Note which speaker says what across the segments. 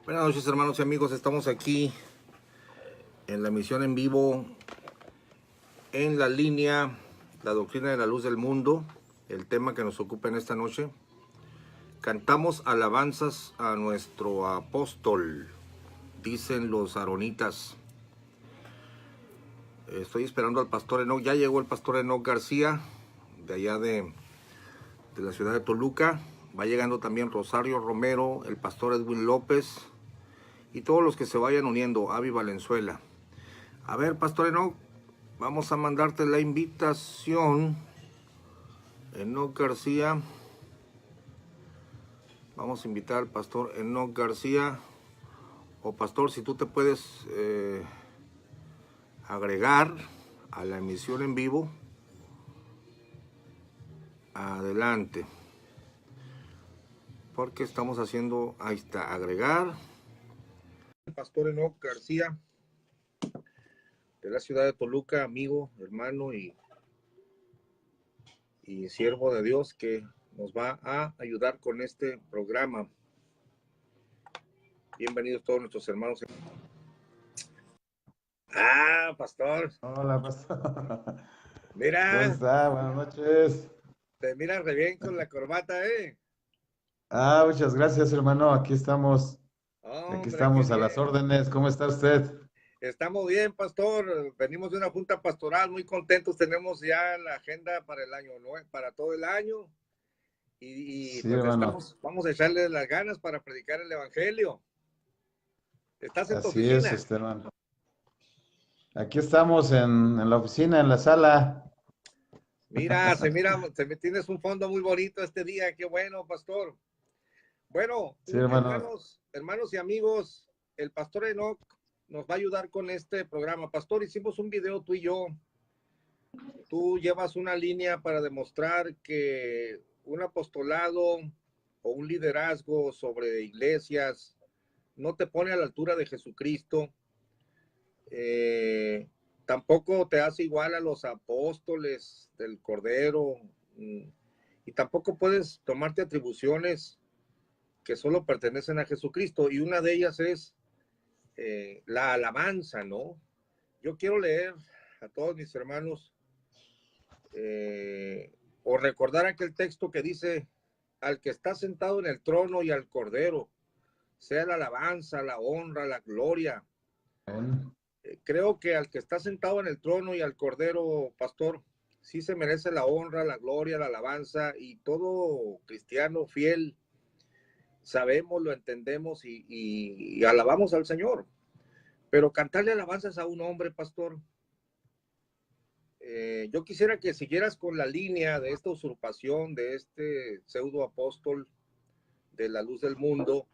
Speaker 1: Buenas noches, hermanos y amigos. Estamos aquí en la emisión en vivo en la línea La Doctrina de la Luz del Mundo, el tema que nos ocupa en esta noche. Cantamos alabanzas a nuestro apóstol, dicen los aaronitas. Estoy esperando al pastor Enoch. Ya llegó el pastor Enoch García, de allá de la ciudad de Toluca. Va llegando también Rosario Romero, el pastor Edwin López y todos los que se vayan uniendo, Avi Valenzuela. A ver, pastor Enoch, vamos a mandarte la invitación. Enoch García. Vamos a invitar al pastor Enoch García. O pastor, si tú te puedes agregar a la emisión en vivo. Adelante. Porque estamos haciendo, ahí está, agregar. El pastor Enoch García, de la ciudad de Toluca, amigo, hermano y siervo de Dios, que nos va a ayudar con este programa. Bienvenidos todos nuestros hermanos. Ah, pastor.
Speaker 2: Hola, pastor.
Speaker 1: Mira.
Speaker 2: ¿Cómo está? Buenas noches.
Speaker 1: Te miras re bien con la corbata, ¿eh?
Speaker 2: Muchas gracias, hermano. Aquí estamos. Aquí
Speaker 1: Hombre, qué
Speaker 2: estamos a las
Speaker 1: bien.
Speaker 2: órdenes. ¿Cómo está usted?
Speaker 1: Estamos bien, pastor. Venimos de una junta pastoral, muy contentos. Tenemos ya la agenda para el año, ¿no? Para todo el año. Y
Speaker 2: Sí,
Speaker 1: pues
Speaker 2: hermano.
Speaker 1: vamos a echarle las ganas para predicar el evangelio. ¿Estás en tu
Speaker 2: Así es,
Speaker 1: oficina?
Speaker 2: hermano. Aquí estamos en la oficina, en la sala.
Speaker 1: Mira, tienes un fondo muy bonito este día. Qué bueno, pastor. Bueno,
Speaker 2: Sí, hermano.
Speaker 1: hermanos y amigos, el pastor Enoch nos va a ayudar con este programa. Pastor, hicimos un video tú y yo. Tú llevas una línea para demostrar que un apostolado o un liderazgo sobre iglesias no te pone a la altura de Jesucristo. Tampoco te hace igual a los apóstoles del Cordero, y tampoco puedes tomarte atribuciones que solo pertenecen a Jesucristo, y una de ellas es la alabanza, ¿no? Yo quiero leer a todos mis hermanos o recordar aquel texto que dice: al que está sentado en el trono y al Cordero sea la alabanza, la honra, la gloria. Creo que al que está sentado en el trono y al Cordero, pastor, sí se merece la honra, la gloria, la alabanza, y todo cristiano fiel sabemos, lo entendemos y alabamos al Señor. Pero cantarle alabanzas a un hombre, pastor, yo quisiera que siguieras con la línea de esta usurpación, de este pseudo apóstol de la luz del mundo,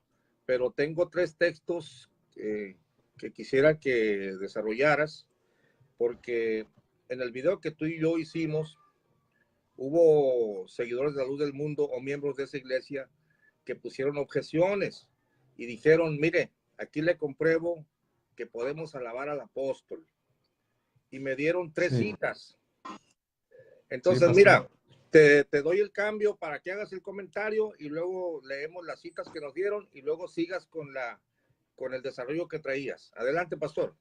Speaker 1: pero tengo 3 textos que quisiera que desarrollaras, porque en el video que tú y yo hicimos, hubo seguidores de la luz del mundo o miembros de esa iglesia que pusieron objeciones y dijeron: mire, aquí le compruebo que podemos alabar al apóstol. Y me dieron 3 citas. Entonces,
Speaker 2: Sí,
Speaker 1: mira, te doy el cambio para que hagas el comentario y luego leemos las citas que nos dieron y luego sigas con el desarrollo que traías. Adelante, pastor.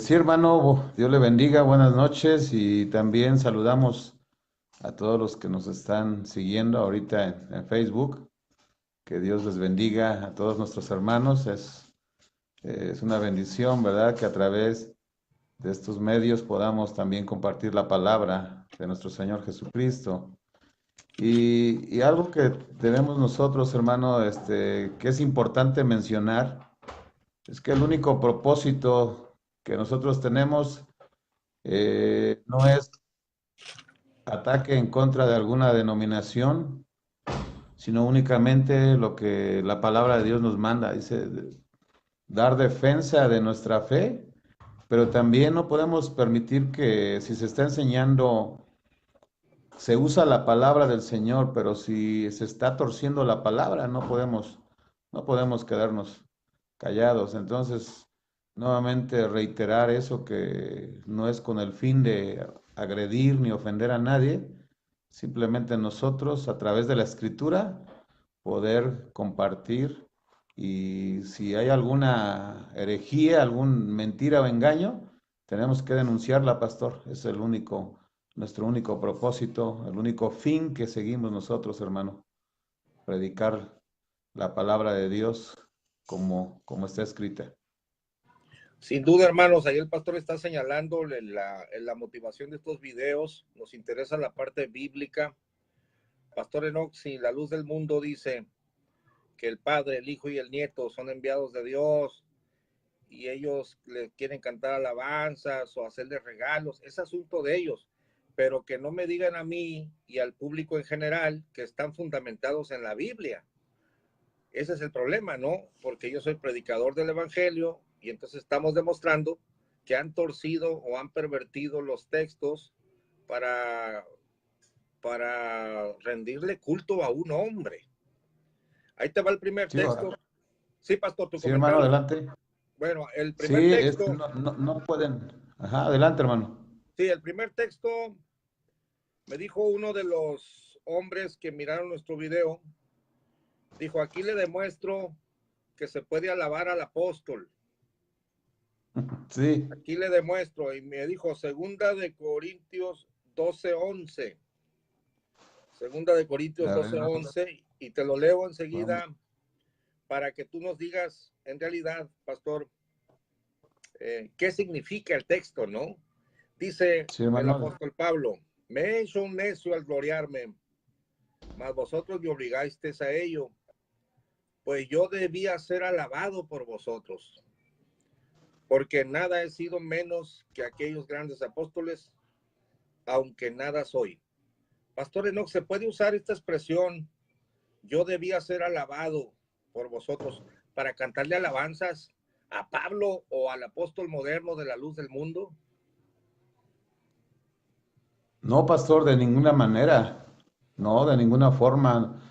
Speaker 2: Sí, hermano, Dios le bendiga, buenas noches y también saludamos a todos los que nos están siguiendo ahorita en Facebook. Que Dios les bendiga a todos nuestros hermanos. Es una bendición, ¿verdad? Que a través de estos medios podamos también compartir la palabra de nuestro Señor Jesucristo. Y algo que tenemos nosotros, hermano, que es importante mencionar, es que el único propósito que nosotros tenemos no es ataque en contra de alguna denominación, sino únicamente lo que la palabra de Dios nos manda. Dice, dar defensa de nuestra fe, pero también no podemos permitir que si se está enseñando se usa la palabra del Señor, pero si se está torciendo la palabra, no podemos quedarnos callados. Entonces, nuevamente reiterar eso que no es con el fin de agredir ni ofender a nadie, simplemente nosotros a través de la escritura poder compartir y si hay alguna herejía, algún mentira o engaño, tenemos que denunciarla, pastor. Es el único, nuestro único propósito, el único fin que seguimos nosotros, hermano. Predicar la palabra de Dios como está escrita.
Speaker 1: Sin duda, hermanos, ahí el pastor está señalando la motivación de estos videos. Nos interesa la parte bíblica. Pastor Enoch, si la luz del mundo dice que el Padre, el Hijo y el Nieto son enviados de Dios y ellos le quieren cantar alabanzas o hacerles regalos, es asunto de ellos, pero que no me digan a mí y al público en general que están fundamentados en la Biblia. Ese es el problema, ¿no? Porque yo soy predicador del Evangelio y entonces estamos demostrando que han torcido o han pervertido los textos para rendirle culto a un hombre. Ahí te va el primer texto. Sí, pastor, tu
Speaker 2: sí, hermano,
Speaker 1: comentario.
Speaker 2: adelante.
Speaker 1: Bueno, el primer
Speaker 2: Sí,
Speaker 1: texto.
Speaker 2: no pueden. Ajá, adelante, hermano.
Speaker 1: Sí, el primer texto me dijo uno de los hombres que miraron nuestro video. Dijo, aquí le demuestro que se puede alabar al apóstol.
Speaker 2: Sí.
Speaker 1: Aquí le demuestro. Y me dijo, segunda de Corintios 12:11. Segunda de Corintios 12:11. Y te lo leo enseguida. Vamos. Para que tú nos digas, en realidad, pastor, qué significa el texto, ¿no? Dice sí, el apóstol Pablo, me he hecho un necio al gloriarme, mas vosotros me obligasteis a ello, pues yo debía ser alabado por vosotros, porque nada he sido menos que aquellos grandes apóstoles, aunque nada soy. Pastor Enoch, ¿se puede usar esta expresión, yo debía ser alabado por vosotros, para cantarle alabanzas a Pablo o al apóstol moderno de la luz del mundo?
Speaker 2: No, pastor, de ninguna manera. No, de ninguna forma.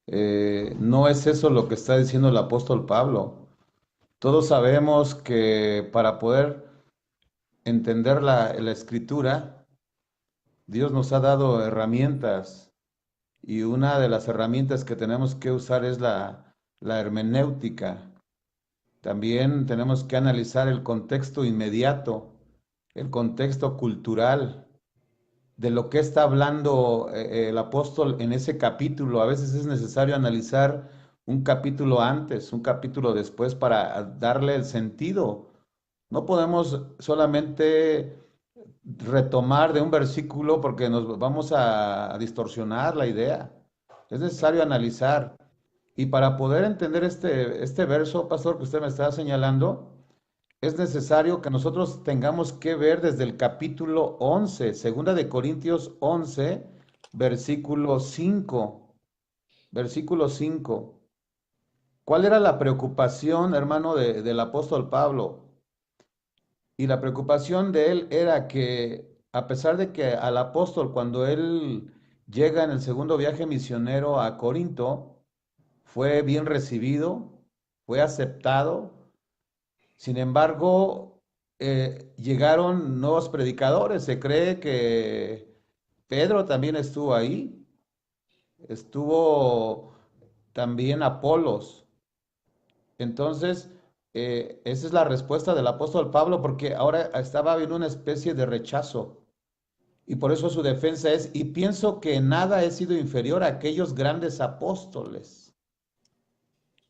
Speaker 2: No es eso lo que está diciendo el apóstol Pablo. Todos sabemos que para poder entender la escritura, Dios nos ha dado herramientas y una de las herramientas que tenemos que usar es la hermenéutica. También tenemos que analizar el contexto inmediato, el contexto cultural, de lo que está hablando el apóstol en ese capítulo. A veces es necesario analizar un capítulo antes, un capítulo después para darle el sentido. No podemos solamente retomar de un versículo porque nos vamos a distorsionar la idea. Es necesario analizar. Y para poder entender este verso, pastor, que usted me está señalando, es necesario que nosotros tengamos que ver desde el capítulo 11, segunda de Corintios 11, versículo 5. Versículo 5. ¿Cuál era la preocupación, hermano, del apóstol Pablo? Y la preocupación de él era que, a pesar de que al apóstol, cuando él llega en el segundo viaje misionero a Corinto, fue bien recibido, fue aceptado. Sin embargo, llegaron nuevos predicadores. Se cree que Pedro también estuvo ahí. Estuvo también Apolos. Entonces, esa es la respuesta del apóstol Pablo, porque ahora estaba habiendo una especie de rechazo. Y por eso su defensa es, y pienso que nada he sido inferior a aquellos grandes apóstoles.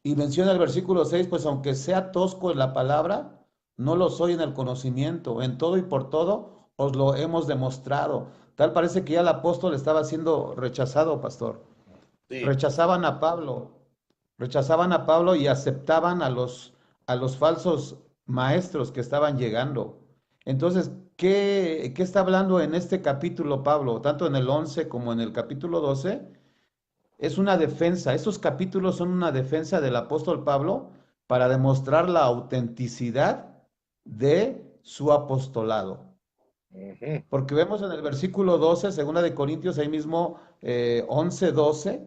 Speaker 2: Y menciona el versículo 6, pues aunque sea tosco en la palabra, no lo soy en el conocimiento. En todo y por todo os lo hemos demostrado. Tal parece que ya el apóstol estaba siendo rechazado, pastor. Sí. Rechazaban a Pablo y aceptaban a los falsos maestros que estaban llegando. Entonces, ¿qué está hablando en este capítulo Pablo? Tanto en el 11 como en el capítulo 12. Es una defensa, estos capítulos son una defensa del apóstol Pablo para demostrar la autenticidad de su apostolado.
Speaker 1: Ujú.
Speaker 2: Porque vemos en el versículo 12, segunda de Corintios, ahí mismo 11, 12,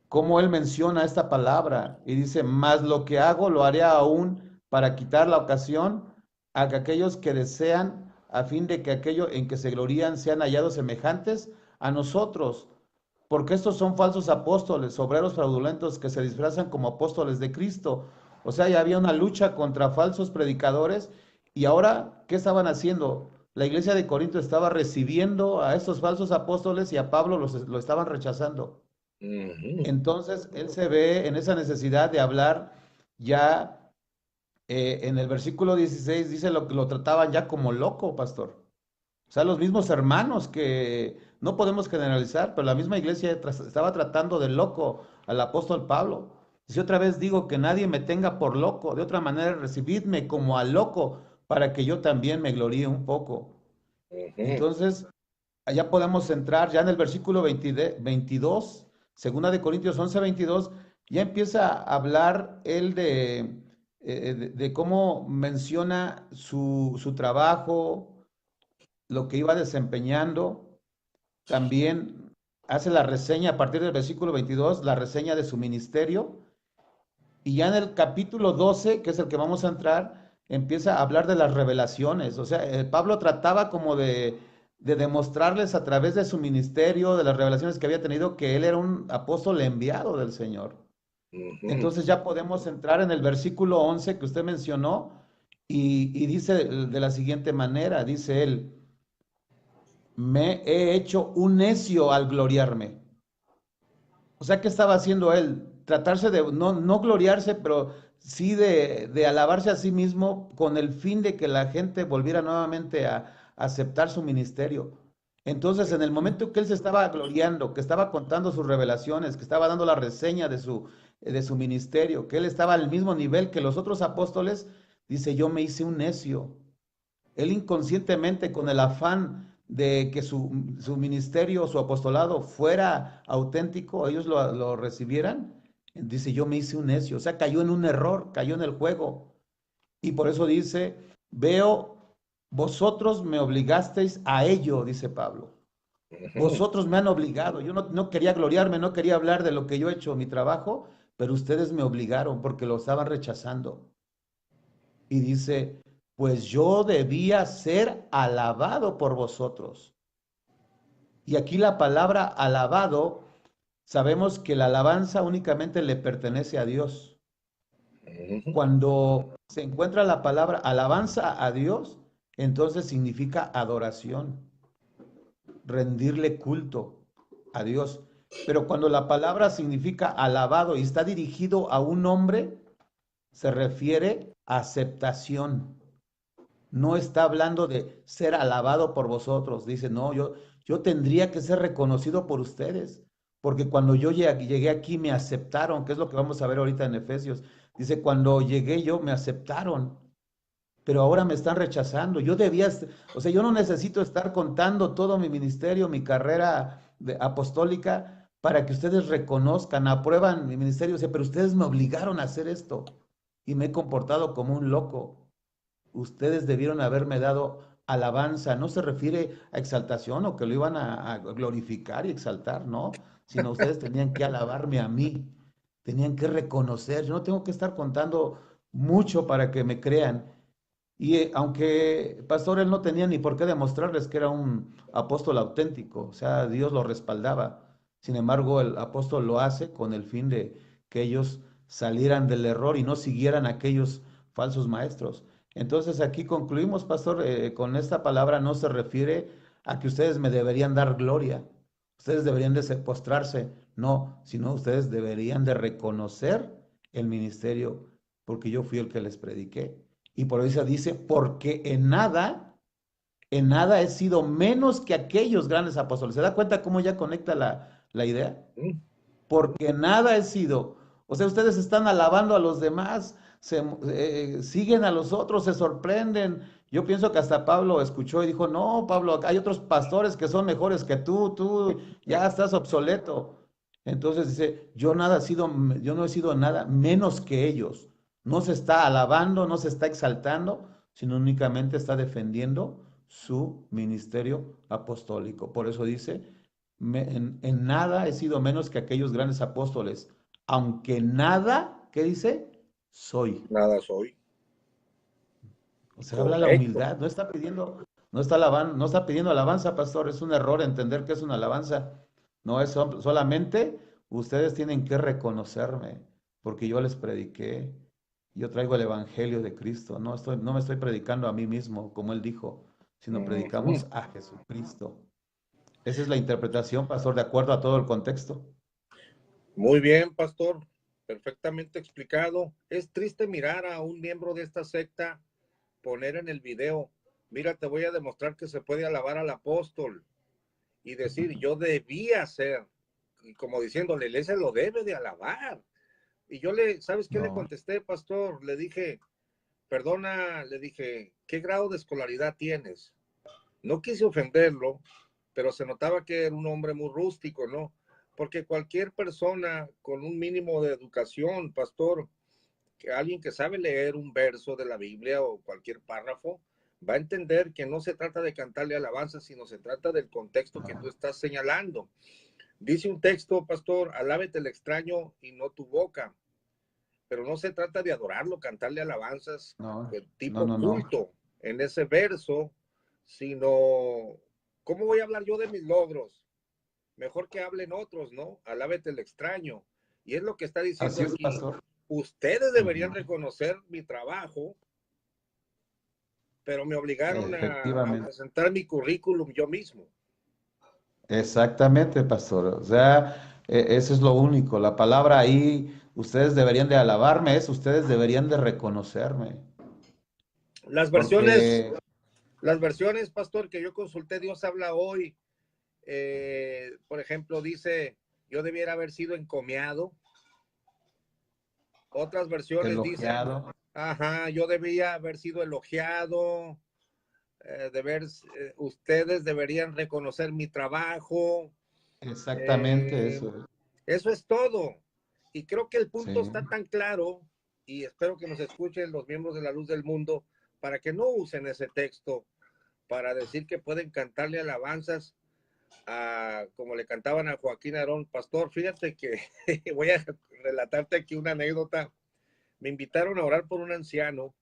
Speaker 2: cómo él menciona esta palabra y dice, más lo que hago lo haré aún para quitar la ocasión a que aquellos que desean, a fin de que aquello en que se glorían sean hallados semejantes a nosotros. Porque estos son falsos apóstoles, obreros fraudulentos que se disfrazan como apóstoles de Cristo. O sea, ya había una lucha contra falsos predicadores y ahora, ¿qué estaban haciendo? La iglesia de Corinto estaba recibiendo a estos falsos apóstoles y a Pablo lo estaban rechazando.
Speaker 1: Ujú.
Speaker 2: Entonces, él se ve en esa necesidad de hablar ya en el versículo 16, dice lo que lo trataban ya como loco, pastor. O sea, los mismos hermanos que no podemos generalizar, pero la misma iglesia estaba tratando de loco al apóstol Pablo. Dice otra vez digo que nadie me tenga por loco, de otra manera recibidme como a loco para que yo también me gloríe un poco.
Speaker 1: Ujú.
Speaker 2: Entonces, allá podemos entrar ya en el versículo 22, segunda de Corintios 11, 22, ya empieza a hablar él de cómo menciona su trabajo, lo que iba desempeñando. También hace la reseña a partir del versículo 22, la reseña de su ministerio. Y ya en el capítulo 12, que es el que vamos a entrar, empieza a hablar de las revelaciones. O sea, Pablo trataba como de demostrarles a través de su ministerio, de las revelaciones que había tenido, que él era un apóstol enviado del Señor.
Speaker 1: Ujú.
Speaker 2: Entonces ya podemos entrar en el versículo 11 que usted mencionó y dice de la siguiente manera, dice él, me he hecho un necio al gloriarme. O sea, ¿qué estaba haciendo él? Tratarse de no gloriarse, pero sí de alabarse a sí mismo con el fin de que la gente volviera nuevamente a aceptar su ministerio. Entonces, en el momento que él se estaba gloriando, que estaba contando sus revelaciones, que estaba dando la reseña de su ministerio, que él estaba al mismo nivel que los otros apóstoles, dice, yo me hice un necio. Él inconscientemente, con el afán de que su ministerio, su apostolado fuera auténtico, ellos lo recibieran, dice, yo me hice un necio, o sea, cayó en un error, cayó en el juego. Y por eso dice, veo, vosotros me obligasteis a ello, dice Pablo.
Speaker 1: Ujú.
Speaker 2: Vosotros me han obligado. Yo no quería gloriarme, no quería hablar de lo que yo he hecho, mi trabajo, pero ustedes me obligaron porque lo estaban rechazando. Y dice, pues yo debía ser alabado por vosotros. Y aquí la palabra alabado, sabemos que la alabanza únicamente le pertenece a Dios.
Speaker 1: Ujú.
Speaker 2: Cuando se encuentra la palabra alabanza a Dios, entonces significa adoración, rendirle culto a Dios. Pero cuando la palabra significa alabado y está dirigido a un hombre, se refiere a aceptación. No está hablando de ser alabado por vosotros. Dice, no, yo tendría que ser reconocido por ustedes, porque cuando yo llegué aquí me aceptaron, que es lo que vamos a ver ahorita en Efesios. Dice, cuando llegué yo me aceptaron, pero ahora me están rechazando. O sea, yo no necesito estar contando todo mi ministerio, mi carrera apostólica, para que ustedes reconozcan, aprueban mi ministerio. O sea, pero ustedes me obligaron a hacer esto y me he comportado como un loco. Ustedes debieron haberme dado alabanza. No se refiere a exaltación o que lo iban a glorificar y exaltar, no, sino ustedes tenían que alabarme a mí, tenían que reconocer. Yo no tengo que estar contando mucho para que me crean. Y aunque pastor, él no tenía ni por qué demostrarles que era un apóstol auténtico, o sea, Dios lo respaldaba. Sin embargo, el apóstol lo hace con el fin de que ellos salieran del error y no siguieran a aquellos falsos maestros. Entonces aquí concluimos, pastor, con esta palabra no se refiere a que ustedes me deberían dar gloria, ustedes deberían de postrarse, no, sino ustedes deberían de reconocer el ministerio, porque yo fui el que les prediqué. Y por eso dice, porque en nada he sido menos que aquellos grandes apóstoles. ¿Se da cuenta cómo ya conecta la idea? Porque en nada he sido. O sea, ustedes están alabando a los demás, siguen a los otros, se sorprenden. Yo pienso que hasta Pablo escuchó y dijo, no, Pablo, hay otros pastores que son mejores que tú ya estás obsoleto. Entonces dice, yo no he sido nada menos que ellos. No se está alabando, no se está exaltando, sino únicamente está defendiendo su ministerio apostólico. Por eso dice, en nada he sido menos que aquellos grandes apóstoles, aunque nada, ¿qué dice? Soy.
Speaker 1: Nada soy.
Speaker 2: O sea, habla la
Speaker 1: Correcto.
Speaker 2: humildad, no está pidiendo, no está pidiendo alabanza, pastor, es un error entender que es una alabanza. No es solamente ustedes tienen que reconocerme, porque yo les prediqué, yo traigo el evangelio de Cristo, no me estoy predicando a mí mismo, como él dijo, sino
Speaker 1: Ujú.
Speaker 2: predicamos a Jesucristo. Esa es la interpretación, pastor, de acuerdo a todo el contexto.
Speaker 1: Muy bien, pastor. Perfectamente explicado. Es triste mirar a un miembro de esta secta poner en el video, mira, te voy a demostrar que se puede alabar al apóstol y decir, yo debía ser, y como diciéndole, él se lo debe de alabar. Y yo ¿sabes qué le
Speaker 2: No,
Speaker 1: contesté, pastor? Le dije, perdona, le dije, ¿qué grado de escolaridad tienes? No quise ofenderlo, pero se notaba que era un hombre muy rústico, ¿no? Porque cualquier persona con un mínimo de educación, pastor, que alguien que sabe leer un verso de la Biblia o cualquier párrafo, va a entender que no se trata de cantarle alabanza, sino se trata del contexto que tú
Speaker 2: no,
Speaker 1: estás señalando. Dice un texto, pastor, alábete el extraño y no tu boca, pero no se trata de adorarlo, cantarle alabanzas
Speaker 2: no,
Speaker 1: del
Speaker 2: no,
Speaker 1: tipo
Speaker 2: no, no.
Speaker 1: culto en ese verso, sino, ¿cómo voy a hablar yo de mis logros? Mejor que hablen otros, ¿no? Alábete el extraño. Y es lo que está diciendo
Speaker 2: Así es,
Speaker 1: aquí.
Speaker 2: pastor.
Speaker 1: Ustedes deberían
Speaker 2: Ujú.
Speaker 1: reconocer mi trabajo, pero me obligaron a
Speaker 2: Efectivamente.
Speaker 1: presentar mi currículum yo mismo.
Speaker 2: Exactamente, pastor. O sea, eso es lo único. La palabra ahí, ustedes deberían de alabarme, ustedes deberían de reconocerme.
Speaker 1: Las versiones,
Speaker 2: Porque,
Speaker 1: las versiones, pastor, que yo consulté, Dios habla hoy, por ejemplo, dice, yo debiera haber sido encomiado. Otras versiones dicen,
Speaker 2: elogiado,
Speaker 1: ajá, yo debía haber sido elogiado, ustedes deberían reconocer mi trabajo.
Speaker 2: exactamente
Speaker 1: Eh,
Speaker 2: eso.
Speaker 1: Eso es todo. Y creo que el
Speaker 2: Sí,
Speaker 1: punto está tan claro, y espero que nos escuchen los miembros de la Luz del Mundo, para que no usen ese texto para decir que pueden cantarle alabanzas como le cantaban a Joaquín Aarón. Pastor, fíjate que voy a relatarte aquí una anécdota. Me invitaron a orar por un anciano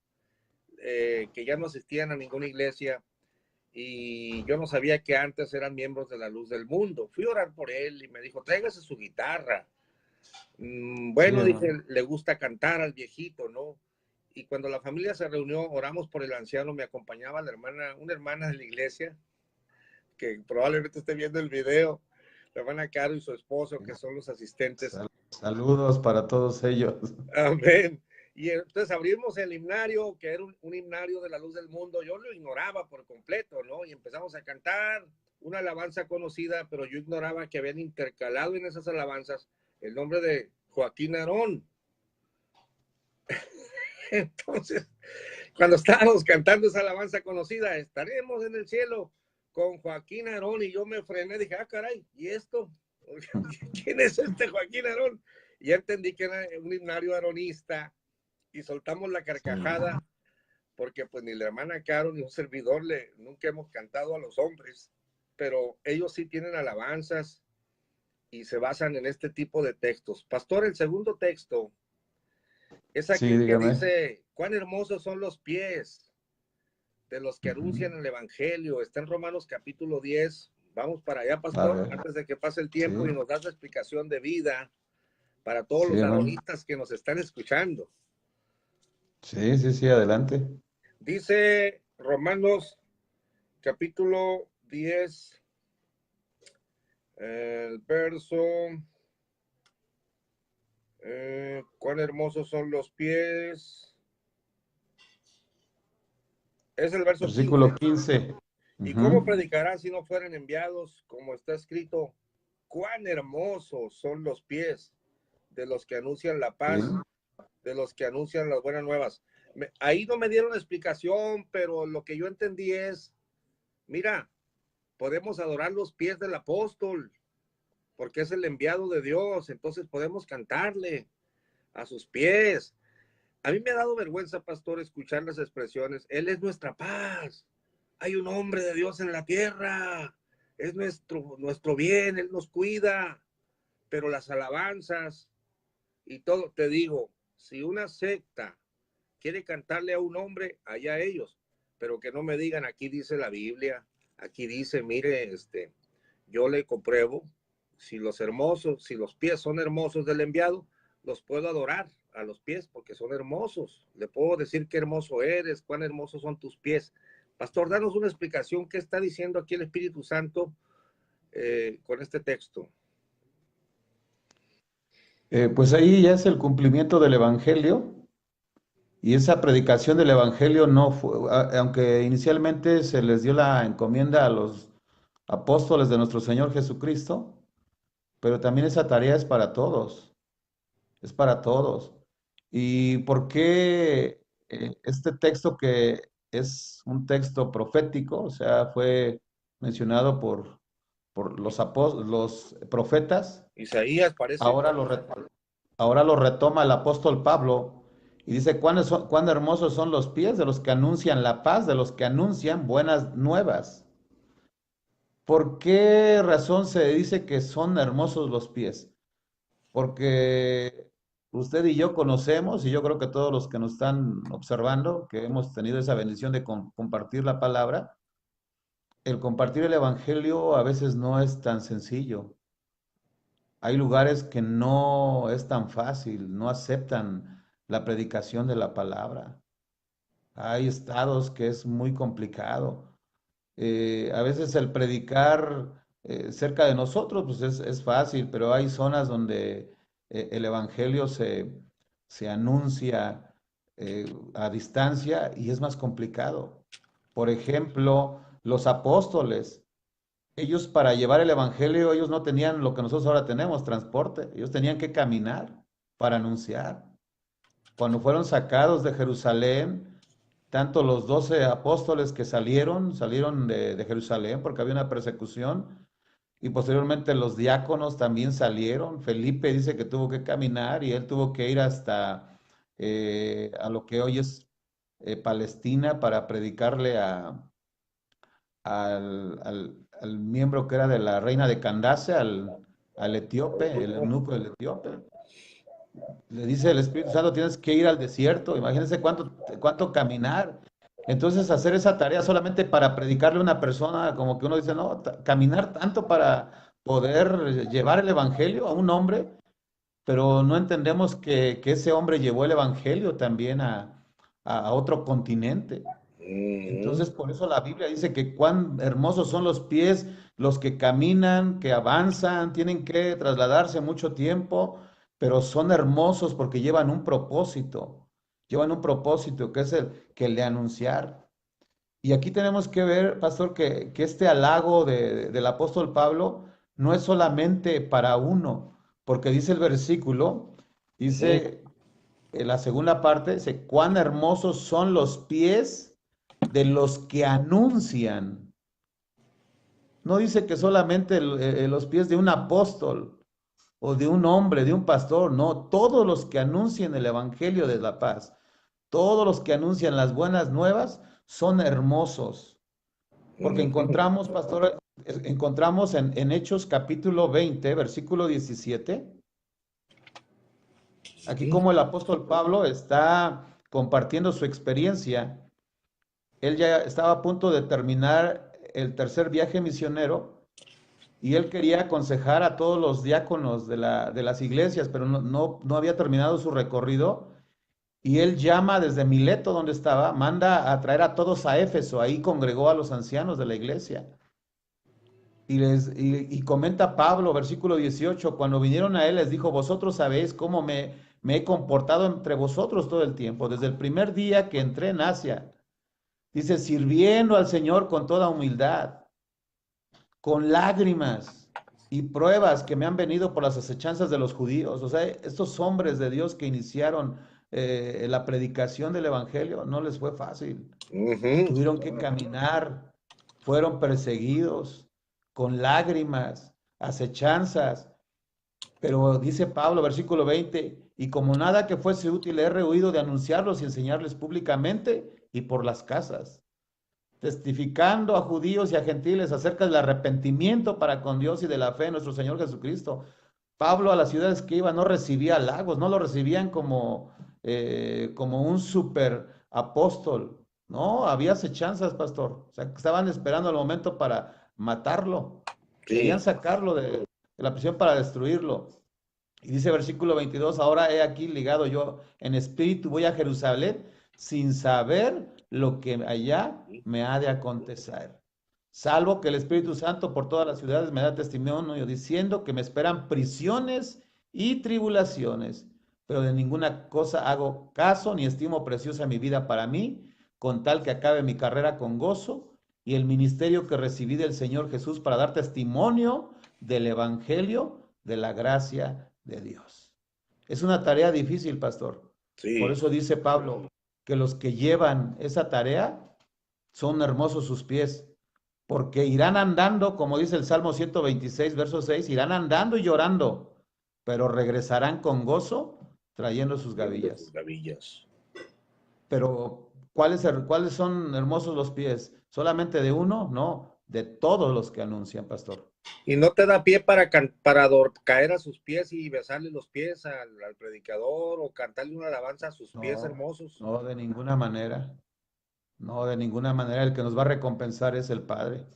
Speaker 1: que ya no asistían a ninguna iglesia y yo no sabía que antes eran miembros de la Luz del Mundo. Fui a orar por él y me dijo, tráigase su guitarra.
Speaker 2: sí,
Speaker 1: Bueno, dije,
Speaker 2: hermano.
Speaker 1: le gusta cantar al viejito, ¿no? Y cuando la familia se reunió, oramos por el anciano, me acompañaba una hermana de la iglesia, que probablemente esté viendo el video, la hermana Caro y su esposo, que son los asistentes.
Speaker 2: Saludos para todos ellos.
Speaker 1: Amén. Y entonces abrimos el himnario, que era un himnario de la Luz del Mundo. Yo lo ignoraba por completo, ¿no? Y empezamos a cantar una alabanza conocida, pero yo ignoraba que habían intercalado en esas alabanzas el nombre de Joaquín Aarón. Entonces, cuando estábamos cantando esa alabanza conocida, estaremos en el cielo con Joaquín Aarón, y yo me frené, dije, caray, ¿y esto? ¿Quién es este Joaquín Aarón? Y ya entendí que era un himnario aronista y soltamos la
Speaker 2: Sí,
Speaker 1: carcajada porque pues ni la hermana Caro ni un servidor nunca hemos cantado a los hombres, pero ellos sí tienen alabanzas y se basan en este tipo de textos. Pastor, el segundo texto es
Speaker 2: sí,
Speaker 1: aquel que
Speaker 2: dígame.
Speaker 1: dice, cuán hermosos son los pies de los que
Speaker 2: Ujú.
Speaker 1: anuncian el Evangelio. Está en Romanos capítulo 10. Vamos para allá,
Speaker 2: A
Speaker 1: pastor,
Speaker 2: ver,
Speaker 1: antes de que pase el
Speaker 2: sí,
Speaker 1: tiempo y nos das la explicación de vida para todos
Speaker 2: sí,
Speaker 1: los
Speaker 2: hermano.
Speaker 1: aronistas que nos están escuchando.
Speaker 2: Sí, sí, sí, adelante.
Speaker 1: Dice Romanos capítulo 10, el verso, cuán hermosos son los pies. Es el verso
Speaker 2: Versículo
Speaker 1: 15.
Speaker 2: 15.
Speaker 1: ¿Y cómo
Speaker 2: Ujú.
Speaker 1: predicarán si no fueran enviados? Como está escrito, cuán hermosos son los pies de los que anuncian la
Speaker 2: Sí,
Speaker 1: paz, de los que anuncian las buenas nuevas. Ahí no me dieron explicación, pero lo que yo entendí es, mira, podemos adorar los pies del apóstol, porque es el enviado de Dios, entonces podemos cantarle a sus pies. A mí me ha dado vergüenza, pastor, escuchar las expresiones, Él es nuestra paz. hay un hombre de Dios en la tierra, es nuestro bien, Él nos cuida, pero las alabanzas y todo, te digo, si una secta quiere cantarle a un hombre, allá ellos, pero que no me digan, aquí dice la Biblia, aquí dice, mire, yo le compruebo, si los pies son hermosos del enviado, los puedo adorar a los pies porque son hermosos. Le puedo decir qué hermoso eres, cuán hermosos son tus pies. Pastor, danos una explicación qué está diciendo aquí el Espíritu Santo con este texto.
Speaker 2: Pues ahí ya es el cumplimiento del Evangelio. Y esa predicación del Evangelio no fue, aunque inicialmente se les dio la encomienda a los apóstoles de nuestro Señor Jesucristo, pero también esa tarea es para todos. ¿Y por qué este texto que es un texto profético, o sea, fue mencionado por los profetas,
Speaker 1: Isaías parece.
Speaker 2: ahora ahora lo retoma el apóstol Pablo y dice, cuán hermosos son los pies de los que anuncian la paz, de los que anuncian buenas nuevas? ¿Por qué razón se dice que son hermosos los pies? Porque usted y yo conocemos, y yo creo que todos los que nos están observando, que hemos tenido esa bendición de compartir la palabra, el compartir el evangelio a veces no es tan sencillo. Hay lugares que no es tan fácil, no aceptan la predicación de la palabra. Hay estados que es muy complicado. A veces el predicar cerca de nosotros pues es fácil, pero hay zonas donde el evangelio se anuncia a distancia y es más complicado. Por ejemplo, los apóstoles. Ellos para llevar el evangelio, ellos no tenían lo que nosotros ahora tenemos, transporte. Ellos tenían que caminar para anunciar. Cuando fueron sacados de Jerusalén, tanto los 12 apóstoles que salieron de Jerusalén porque había una persecución, y posteriormente los diáconos también salieron. Felipe dice que tuvo que caminar y él tuvo que ir hasta a lo que hoy es Palestina para predicarle al miembro que era de la reina de Candace, al etíope, el eunuco del etíope. Le dice el Espíritu Santo, tienes que ir al desierto, imagínense cuánto caminar. Entonces hacer esa tarea solamente para predicarle a una persona, como que uno dice, no, caminar tanto para poder llevar el Evangelio a un hombre, pero no entendemos que ese hombre llevó el Evangelio también a otro continente. Entonces, por eso la Biblia dice que cuán hermosos son los pies, los que caminan, que avanzan, tienen que trasladarse mucho tiempo, pero son hermosos porque llevan un propósito que es el de anunciar. Y aquí tenemos que ver, pastor, que este halago del apóstol Pablo no es solamente para uno, porque dice el versículo, dice en la segunda parte, dice, cuán hermosos son los pies de los que anuncian. No dice que solamente los pies de un apóstol o de un hombre, de un pastor, no, todos los que anuncian el Evangelio de la paz, todos los que anuncian las buenas nuevas son hermosos. Porque encontramos, pastor, encontramos en Hechos capítulo 20, versículo 17, aquí como el apóstol Pablo está compartiendo su experiencia. Él ya estaba a punto de terminar el tercer viaje misionero y él quería aconsejar a todos los diáconos de las iglesias, pero no había terminado su recorrido. Y él llama desde Mileto, donde estaba, manda a traer a todos a Éfeso, ahí congregó a los ancianos de la iglesia. Y comenta Pablo, versículo 18, cuando vinieron a él les dijo, vosotros sabéis cómo me he comportado entre vosotros todo el tiempo, desde el primer día que entré en Asia. Dice, sirviendo al Señor con toda humildad, con lágrimas y pruebas que me han venido por las acechanzas de los judíos. O sea, estos hombres de Dios que iniciaron la predicación del Evangelio, no les fue fácil. Tuvieron que caminar, fueron perseguidos con lágrimas, acechanzas. Pero dice Pablo, versículo 20, y como nada que fuese útil, he rehuido de anunciarlos y enseñarles públicamente y por las casas. testificando a judíos y a gentiles acerca del arrepentimiento para con Dios y de la fe en nuestro Señor Jesucristo. Pablo a las ciudades que iba no recibía halagos, no lo recibían como un super apóstol. No, había acechanzas, pastor. O sea, estaban esperando el momento para matarlo. Querían
Speaker 1: Sí,
Speaker 2: sacarlo de la prisión para destruirlo. Y dice versículo 22, ahora he aquí ligado yo en espíritu, voy a Jerusalén sin saber lo que allá me ha de acontecer. Salvo que el Espíritu Santo por todas las ciudades me da testimonio diciendo que me esperan prisiones y tribulaciones, pero de ninguna cosa hago caso ni estimo preciosa mi vida para mí, con tal que acabe mi carrera con gozo y el ministerio que recibí del Señor Jesús para dar testimonio del Evangelio de la gracia de Dios. Es una tarea difícil, pastor. Por
Speaker 1: sí.
Speaker 2: eso dice Pablo que los que llevan esa tarea son hermosos sus pies, porque irán andando, como dice el Salmo 126, verso 6, irán andando y llorando, pero regresarán con gozo trayendo sus
Speaker 1: Viendo sus
Speaker 2: gavillas.
Speaker 1: gavillas.
Speaker 2: Pero, ¿cuáles son hermosos los pies? ¿Solamente de uno? No, de todos los que anuncian, pastor.
Speaker 1: Y no te da pie para, caer a sus pies y besarle los pies al predicador o cantarle una alabanza a sus pies
Speaker 2: No,
Speaker 1: hermosos.
Speaker 2: no, de ninguna manera. No, de ninguna manera. El que nos va a recompensar es el Padre.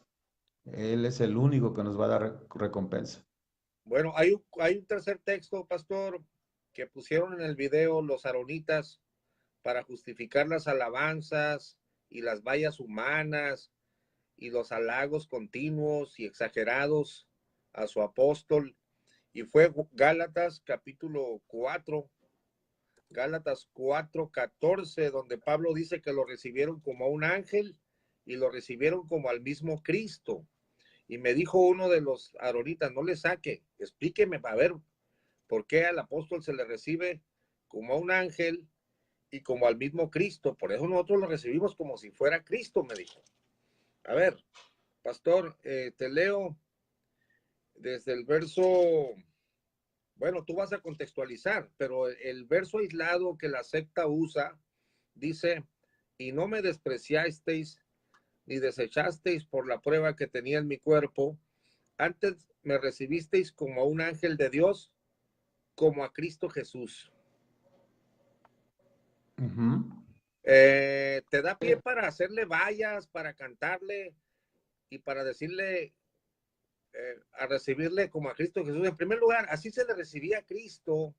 Speaker 2: Él es el único que nos va a dar recompensa.
Speaker 1: Bueno, hay un tercer texto, pastor, que pusieron en el video los aronitas para justificar las alabanzas y las vallas humanas y los halagos continuos y exagerados a su apóstol. Y fue Gálatas capítulo 4, Gálatas 4:14, donde Pablo dice que lo recibieron como a un ángel y lo recibieron como al mismo Cristo. Y me dijo uno de los aronitas, no le saque, explíqueme, a ver, ¿por qué al apóstol se le recibe como a un ángel y como al mismo Cristo? Por eso nosotros lo recibimos como si fuera Cristo, me dijo. A ver, pastor, te leo desde el verso, bueno, tú vas a contextualizar, pero el verso aislado que la secta usa dice, y no me despreciasteis ni desechasteis por la prueba que tenía en mi cuerpo, antes me recibisteis como a un ángel de Dios, como a Cristo Jesús. Te da pie para hacerle vallas, para cantarle y para decirle, a recibirle como a Cristo Jesús. En primer lugar, así se le recibía a Cristo.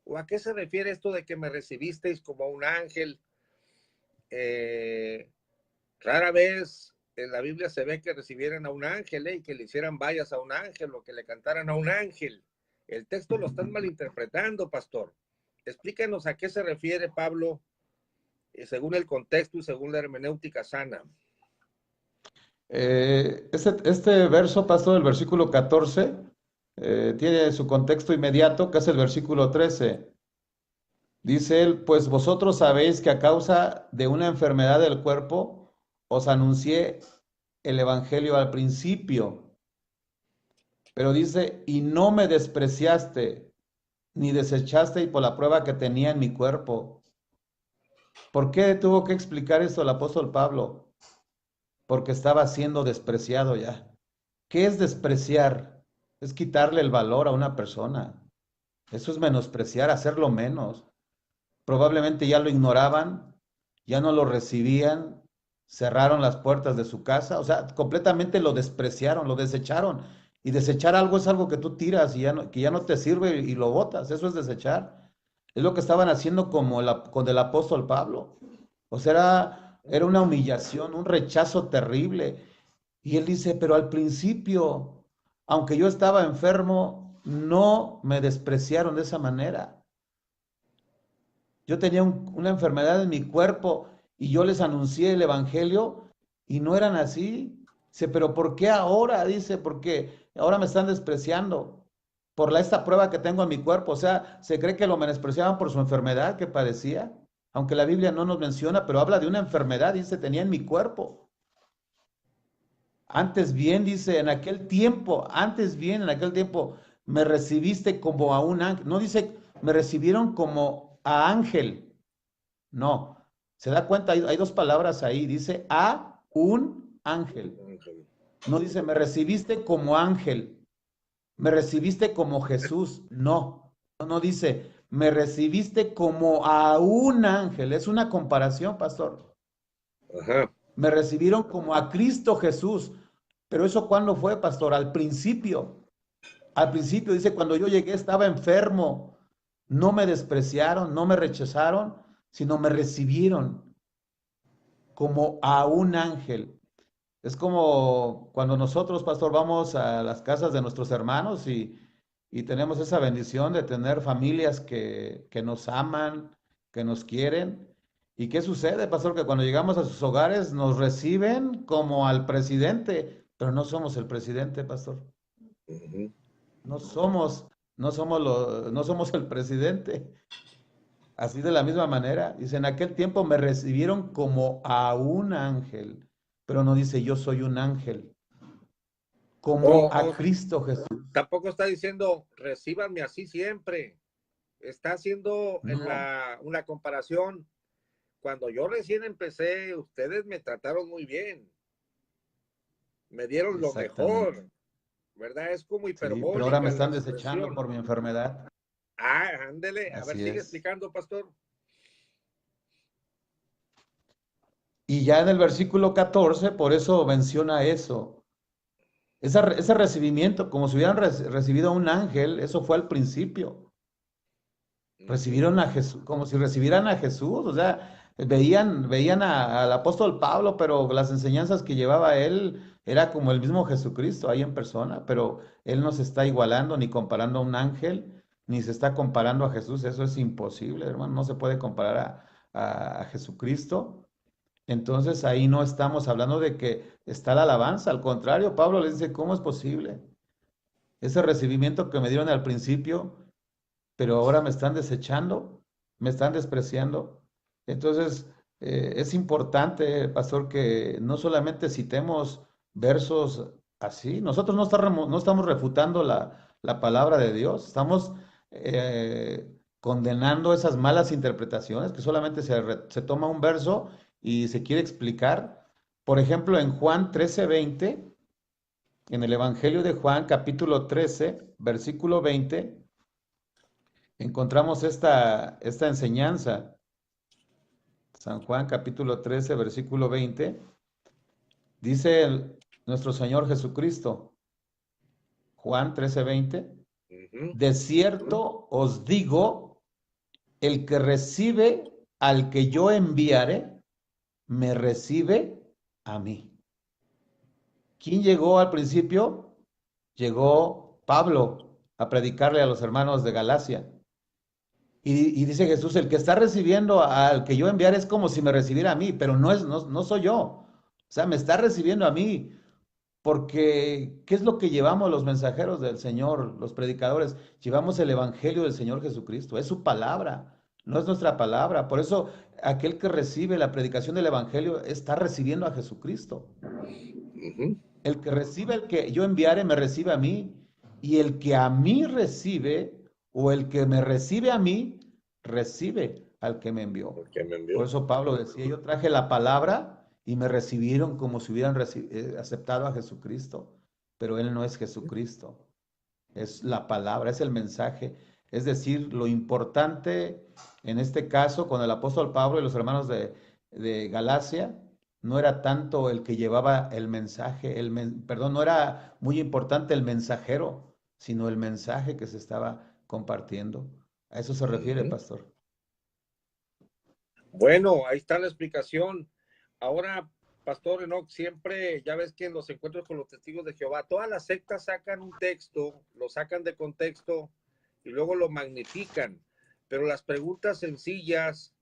Speaker 1: ¿O a qué se refiere esto de que me recibisteis como a un ángel? Rara vez en la Biblia se ve que recibieran a un ángel y que le hicieran vallas a un ángel o que le cantaran a un ángel. El texto lo están malinterpretando, pastor. Explícanos a qué se refiere Pablo, según el contexto y según la hermenéutica sana.
Speaker 2: Este verso, pastor, el versículo 14, tiene su contexto inmediato, que es el versículo 13. Dice él, pues vosotros sabéis que a causa de una enfermedad del cuerpo os anuncié el evangelio al principio, pero dice, y no me despreciaste ni desechaste por la prueba que tenía en mi cuerpo. ¿Por qué tuvo que explicar esto el apóstol Pablo? Porque estaba siendo despreciado ya. ¿Qué es despreciar? Es quitarle el valor a una persona. Eso es menospreciar, hacerlo menos. Probablemente ya lo ignoraban, ya no lo recibían, cerraron las puertas de su casa, o sea, completamente lo despreciaron, lo desecharon. Y desechar algo es algo que tú tiras y que ya no te sirve y lo botas, eso es desechar. Es lo que estaban haciendo con el apóstol Pablo. O sea, era una humillación, un rechazo terrible. Y él dice, pero al principio, aunque yo estaba enfermo, no me despreciaron de esa manera. Yo tenía una enfermedad en mi cuerpo y yo les anuncié el evangelio y no eran así. Dice, pero ¿por qué ahora? Dice, porque ahora me están despreciando por esta prueba que tengo en mi cuerpo. O sea, se cree que lo menospreciaban por su enfermedad que padecía, aunque la Biblia no nos menciona, pero habla de una enfermedad, dice, tenía en mi cuerpo. Antes bien, dice, antes bien, en aquel tiempo, me recibiste como a un ángel. No dice, me recibieron como a ángel. No, se da cuenta, hay dos palabras ahí, dice a un ángel.
Speaker 1: Ángel.
Speaker 2: No dice, me recibiste como ángel, me recibiste como Jesús. No, no dice, me recibiste como a un ángel. Es una comparación, pastor.
Speaker 1: Ajá.
Speaker 2: Me recibieron como a Cristo Jesús. Pero eso ¿cuándo fue, pastor? Al principio. Al principio dice, cuando yo llegué estaba enfermo. No me despreciaron, no me rechazaron, sino me recibieron como a un ángel. Es como cuando nosotros, pastor, vamos a las casas de nuestros hermanos y tenemos esa bendición de tener familias que nos aman, que nos quieren. ¿Y qué sucede, pastor? Que cuando llegamos a sus hogares nos reciben como al presidente, pero no somos el presidente, pastor.
Speaker 1: Ujú.
Speaker 2: No somos, no somos el presidente. Así de la misma manera, dice, en aquel tiempo me recibieron como a un ángel, pero no dice yo soy un ángel, como
Speaker 1: O
Speaker 2: a Cristo Jesús.
Speaker 1: tampoco está diciendo, recíbanme así siempre. Está haciendo
Speaker 2: No,
Speaker 1: una comparación. Cuando yo recién empecé, ustedes me trataron muy bien, me dieron lo
Speaker 2: exactamente.
Speaker 1: mejor, ¿verdad? Es como
Speaker 2: Sí, pero ahora me
Speaker 1: hiperbólica la
Speaker 2: están desechando
Speaker 1: expresión.
Speaker 2: por mi enfermedad.
Speaker 1: Ah, ándele, a ver,
Speaker 2: Así
Speaker 1: sigue
Speaker 2: es.
Speaker 1: explicando, pastor.
Speaker 2: Y ya en el versículo 14, por eso menciona eso. Ese recibimiento, como si hubieran recibido a un ángel, eso fue al principio.
Speaker 1: Ujú.
Speaker 2: Recibieron a Jesús, como si recibieran a Jesús, o sea, veían al apóstol Pablo, pero las enseñanzas que llevaba él era como el mismo Jesucristo ahí en persona, pero él no se está igualando ni comparando a un ángel, ni se está comparando a Jesús, eso es imposible, hermano, no se puede comparar a Jesucristo. Entonces ahí no estamos hablando de que está la alabanza, al contrario, Pablo le dice, ¿cómo es posible? Ese recibimiento que me dieron al principio pero ahora me están desechando, me están despreciando. Entonces, es importante, pastor, que no solamente citemos versos así, nosotros no estamos refutando la palabra de Dios, estamos condenando esas malas interpretaciones, que solamente se toma un verso y se quiere explicar. Por ejemplo, en Juan 13:20, en el Evangelio de Juan, capítulo 13, versículo 20, encontramos esta enseñanza. San Juan capítulo 13, versículo 20, dice nuestro Señor Jesucristo, Juan 13:20,
Speaker 1: Ujú.
Speaker 2: de cierto os digo, el que recibe al que yo enviaré, me recibe a mí. ¿Quién llegó al principio? Llegó Pablo a predicarle a los hermanos de Galacia. Y dice Jesús, el que está recibiendo al que yo enviar es como si me recibiera a mí, pero no soy yo. O sea, me está recibiendo a mí, porque ¿qué es lo que llevamos los mensajeros del Señor, los predicadores? Llevamos el Evangelio del Señor Jesucristo, es su palabra, no es nuestra palabra. Por eso aquel que recibe la predicación del Evangelio está recibiendo a Jesucristo.
Speaker 1: Ujú.
Speaker 2: El que recibe el que yo enviare me recibe a mí, y el que a mí recibe o el que me recibe a mí, recibe al que me envió.
Speaker 1: Porque me
Speaker 2: Por
Speaker 1: envió.
Speaker 2: eso Pablo decía, yo traje la palabra y me recibieron como si hubieran aceptado a Jesucristo, pero él no es Jesucristo, es la palabra, es el mensaje. Es decir, lo importante en este caso con el apóstol Pablo y los hermanos de Galacia no era tanto el que llevaba el mensaje, perdón, no era muy importante el mensajero, sino el mensaje que se estaba compartiendo. A eso se refiere,
Speaker 1: Ujú.
Speaker 2: pastor.
Speaker 1: Bueno, ahí está la explicación. Ahora, Pastor Enoch, siempre, ya ves que en los encuentros con los testigos de Jehová, todas las sectas sacan un texto, lo sacan de contexto y luego lo magnifican. Pero las preguntas sencillas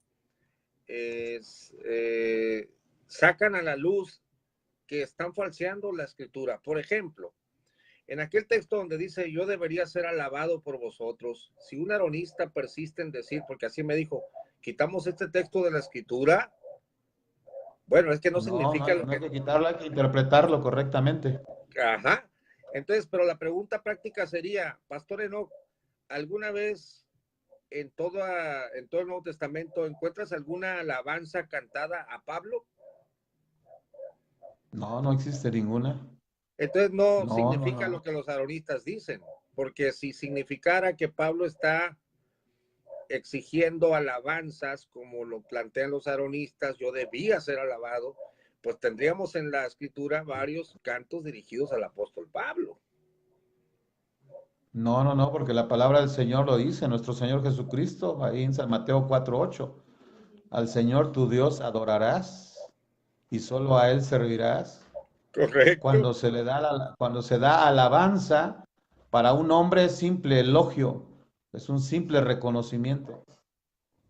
Speaker 1: sacan a la luz que están falseando la escritura. Por ejemplo, en aquel texto donde dice, yo debería ser alabado por vosotros, si un aronista persiste en decir, porque así me dijo, quitamos este texto de la escritura, bueno, es que no
Speaker 2: No,
Speaker 1: significa lo
Speaker 2: no hay
Speaker 1: que...
Speaker 2: que quitarlo, hay que interpretarlo correctamente.
Speaker 1: Ajá. Entonces, pero la pregunta práctica sería, Pastor Enoch, ¿alguna vez en todo el Nuevo Testamento encuentras alguna alabanza cantada a Pablo?
Speaker 2: No, no existe ninguna.
Speaker 1: Entonces no
Speaker 2: No, no,
Speaker 1: significa lo
Speaker 2: no.
Speaker 1: que los aronistas dicen, porque si significara que Pablo está exigiendo alabanzas como lo plantean los aronistas, yo debía ser alabado, pues tendríamos en la escritura varios cantos dirigidos al apóstol Pablo.
Speaker 2: No, no, no, porque la palabra del Señor lo dice, nuestro Señor Jesucristo, ahí en San Mateo 4:8. Al Señor tu Dios adorarás y solo a Él servirás.
Speaker 1: Correcto.
Speaker 2: Cuando se da alabanza, para un hombre es simple elogio, es un simple reconocimiento.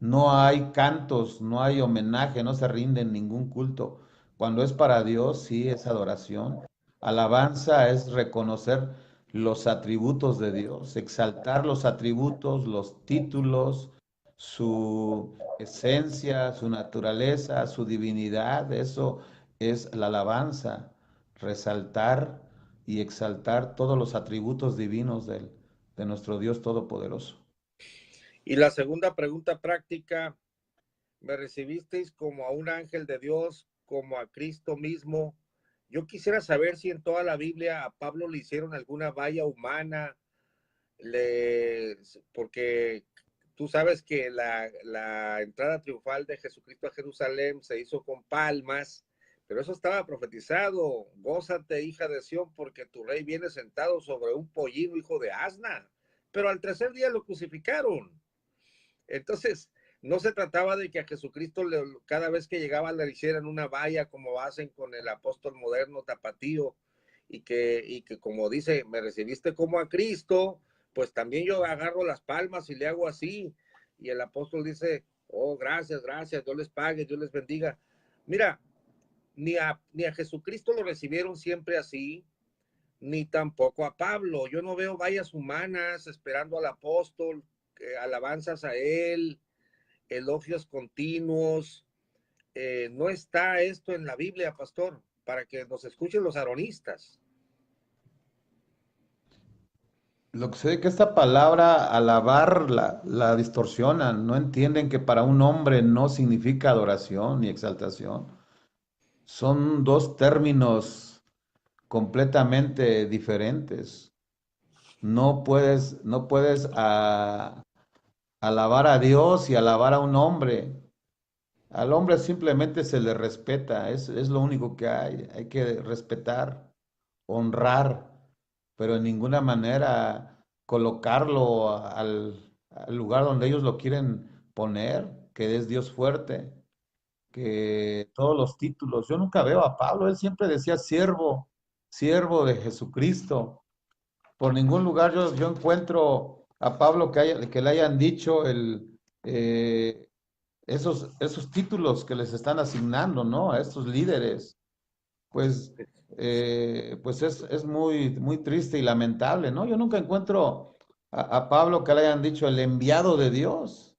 Speaker 2: No hay cantos, no hay homenaje, no se rinde en ningún culto. Cuando es para Dios, sí es adoración. Alabanza es reconocer los atributos de Dios, exaltar los atributos, los títulos, su esencia, su naturaleza, su divinidad. Eso es la alabanza, resaltar y exaltar todos los atributos divinos de nuestro Dios Todopoderoso.
Speaker 1: Y la segunda pregunta práctica, ¿me recibisteis como a un ángel de Dios, como a Cristo mismo? Yo quisiera saber si en toda la Biblia a Pablo le hicieron alguna valla humana, porque tú sabes que la entrada triunfal de Jesucristo a Jerusalén se hizo con palmas, pero eso estaba profetizado. Gózate, hija de Sión, porque tu rey viene sentado sobre un pollino, hijo de asna. Pero al tercer día lo crucificaron. Entonces, no se trataba de que a Jesucristo cada vez que llegaba le hicieran una valla como hacen con el apóstol moderno tapatío y que como dice, me recibiste como a Cristo, pues también yo agarro las palmas y le hago así. Y el apóstol dice, oh, gracias, gracias, Dios les pague, Dios les bendiga. Mira, ni a Jesucristo lo recibieron siempre así, ni tampoco a Pablo. Yo no veo vallas humanas esperando al apóstol, alabanzas a él, elogios continuos. No está esto en la Biblia, pastor, para que nos escuchen los aronistas.
Speaker 2: Lo que sé es que esta palabra alabar la distorsionan, no entienden que para un hombre no significa adoración ni exaltación. Son dos términos completamente diferentes. No puedes alabar a Dios y alabar a un hombre. Al hombre simplemente se le respeta, es lo único que hay. Hay que respetar, honrar, pero en ninguna manera colocarlo al lugar donde ellos lo quieren poner, que es Dios fuerte, que todos los títulos. Yo nunca veo a Pablo, él siempre decía siervo, siervo de Jesucristo. Por ningún lugar yo encuentro a Pablo que le hayan dicho eh, esos títulos que les están asignando, ¿no? A estos líderes. Pues, pues es muy, muy triste y lamentable, ¿no? Yo nunca encuentro a Pablo que le hayan dicho el enviado de Dios.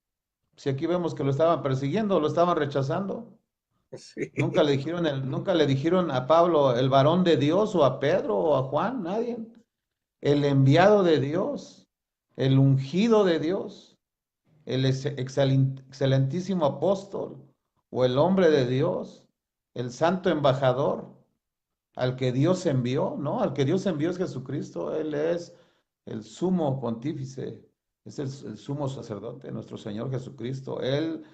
Speaker 2: Si aquí vemos que lo estaban persiguiendo, lo estaban rechazando.
Speaker 1: Sí.
Speaker 2: Nunca le dijeron a Pablo el varón de Dios o a Pedro o a Juan, nadie. El enviado de Dios, el ungido de Dios, el excelentísimo apóstol o el hombre de Dios, el santo embajador, al que Dios envió, ¿no? Al que Dios envió es Jesucristo, Él es el sumo pontífice, es el sumo sacerdote, nuestro Señor Jesucristo. Él,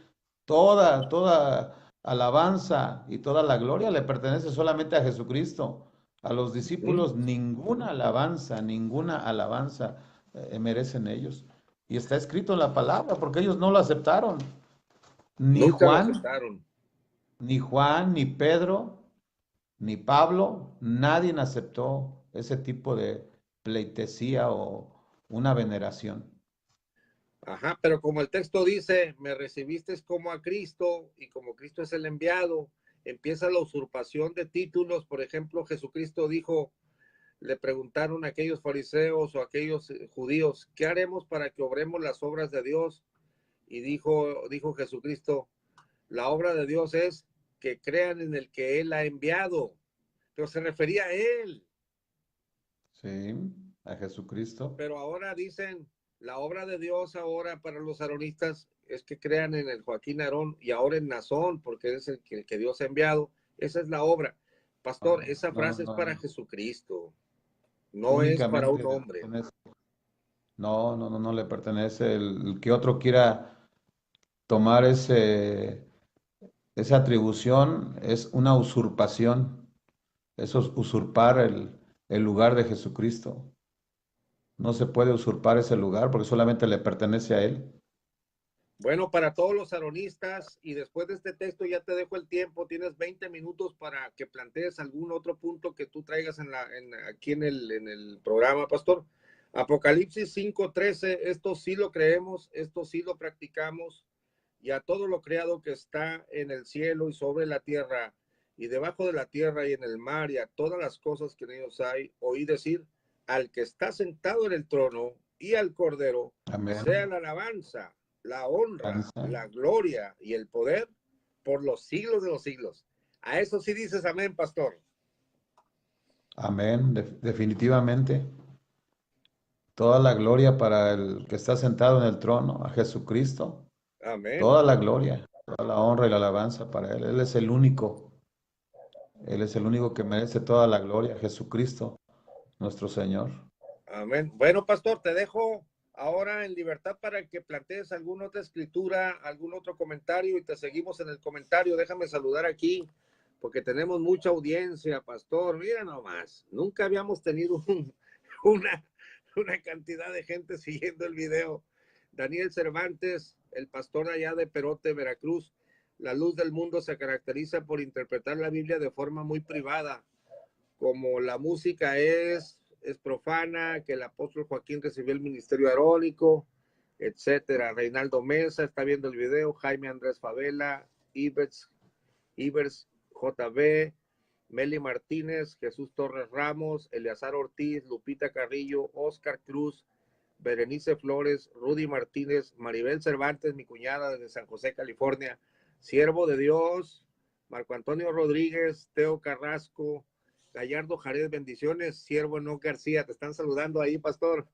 Speaker 2: toda alabanza y toda la gloria le pertenece solamente a Jesucristo. A los discípulos ninguna alabanza merecen ellos. Y está escrito en la palabra, porque ellos no lo aceptaron. Ni
Speaker 1: Nunca lo
Speaker 2: Juan,
Speaker 1: aceptaron.
Speaker 2: ni Pedro, ni Pablo, nadie aceptó ese tipo de pleitesía o una veneración.
Speaker 1: Ajá, pero como el texto dice, me recibiste como a Cristo y como Cristo es el enviado, empieza la usurpación de títulos. Por ejemplo, Jesucristo dijo, le preguntaron a aquellos fariseos o aquellos judíos, ¿qué haremos para que obremos las obras de Dios? Y dijo Jesucristo, la obra de Dios es que crean en el que Él ha enviado. Pero se refería a Él.
Speaker 2: Sí, a Jesucristo.
Speaker 1: Pero ahora dicen, la obra de Dios ahora para los aronistas es que crean en el Joaquín Aarón y ahora en Nazón, porque es el que Dios ha enviado. Esa es la obra. Pastor, esa
Speaker 2: no,
Speaker 1: frase es para
Speaker 2: no,
Speaker 1: Jesucristo, no es para un
Speaker 2: únicamente le
Speaker 1: hombre.
Speaker 2: pertenece. No, no, no, no le pertenece. El que otro quiera tomar esa atribución es una usurpación. Eso es usurpar el lugar de Jesucristo. No se puede usurpar ese lugar porque solamente le pertenece a Él.
Speaker 1: Bueno, para todos los aronistas, y después de este texto ya te dejo el tiempo, tienes 20 minutos para que plantees algún otro punto que tú traigas aquí en el programa, Pastor. Apocalipsis 5:13, esto sí lo creemos, esto sí lo practicamos, y a todo lo creado que está en el cielo y sobre la tierra, y debajo de la tierra y en el mar, y a todas las cosas que en ellos hay, oí decir, al que está sentado en el trono y al Cordero,
Speaker 2: Amén.
Speaker 1: sea la alabanza, la honra, la gloria y el poder por los siglos de los siglos. A eso sí dices amén, pastor.
Speaker 2: Amén, definitivamente. Toda la gloria para el que está sentado en el trono, a Jesucristo.
Speaker 1: Amén.
Speaker 2: Toda la gloria, toda la honra y la alabanza para Él. Él es el único. Él es el único que merece toda la gloria, Jesucristo, nuestro Señor.
Speaker 1: Amén. Bueno, pastor, te dejo ahora en libertad para que plantees alguna otra escritura, algún otro comentario, y te seguimos en el comentario. Déjame saludar aquí porque tenemos mucha audiencia, pastor. Mira nomás, nunca habíamos tenido una, una cantidad de gente siguiendo el video. Daniel Cervantes, el pastor allá de Perote, Veracruz. La luz del mundo se caracteriza por interpretar la Biblia de forma muy privada, como la música es profana, que el apóstol Joaquín recibió el ministerio arónico, etcétera. Reinaldo Mesa está viendo el video, Jaime Andrés Favela, Ivers JB, Meli Martínez, Jesús Torres Ramos, Eleazar Ortiz, Lupita Carrillo, Oscar Cruz, Berenice Flores, Rudy Martínez, Maribel Cervantes, mi cuñada desde San José, California, Siervo de Dios, Marco Antonio Rodríguez, Teo Carrasco, Gallardo Jared, bendiciones, Siervo No García, te están saludando ahí, pastor.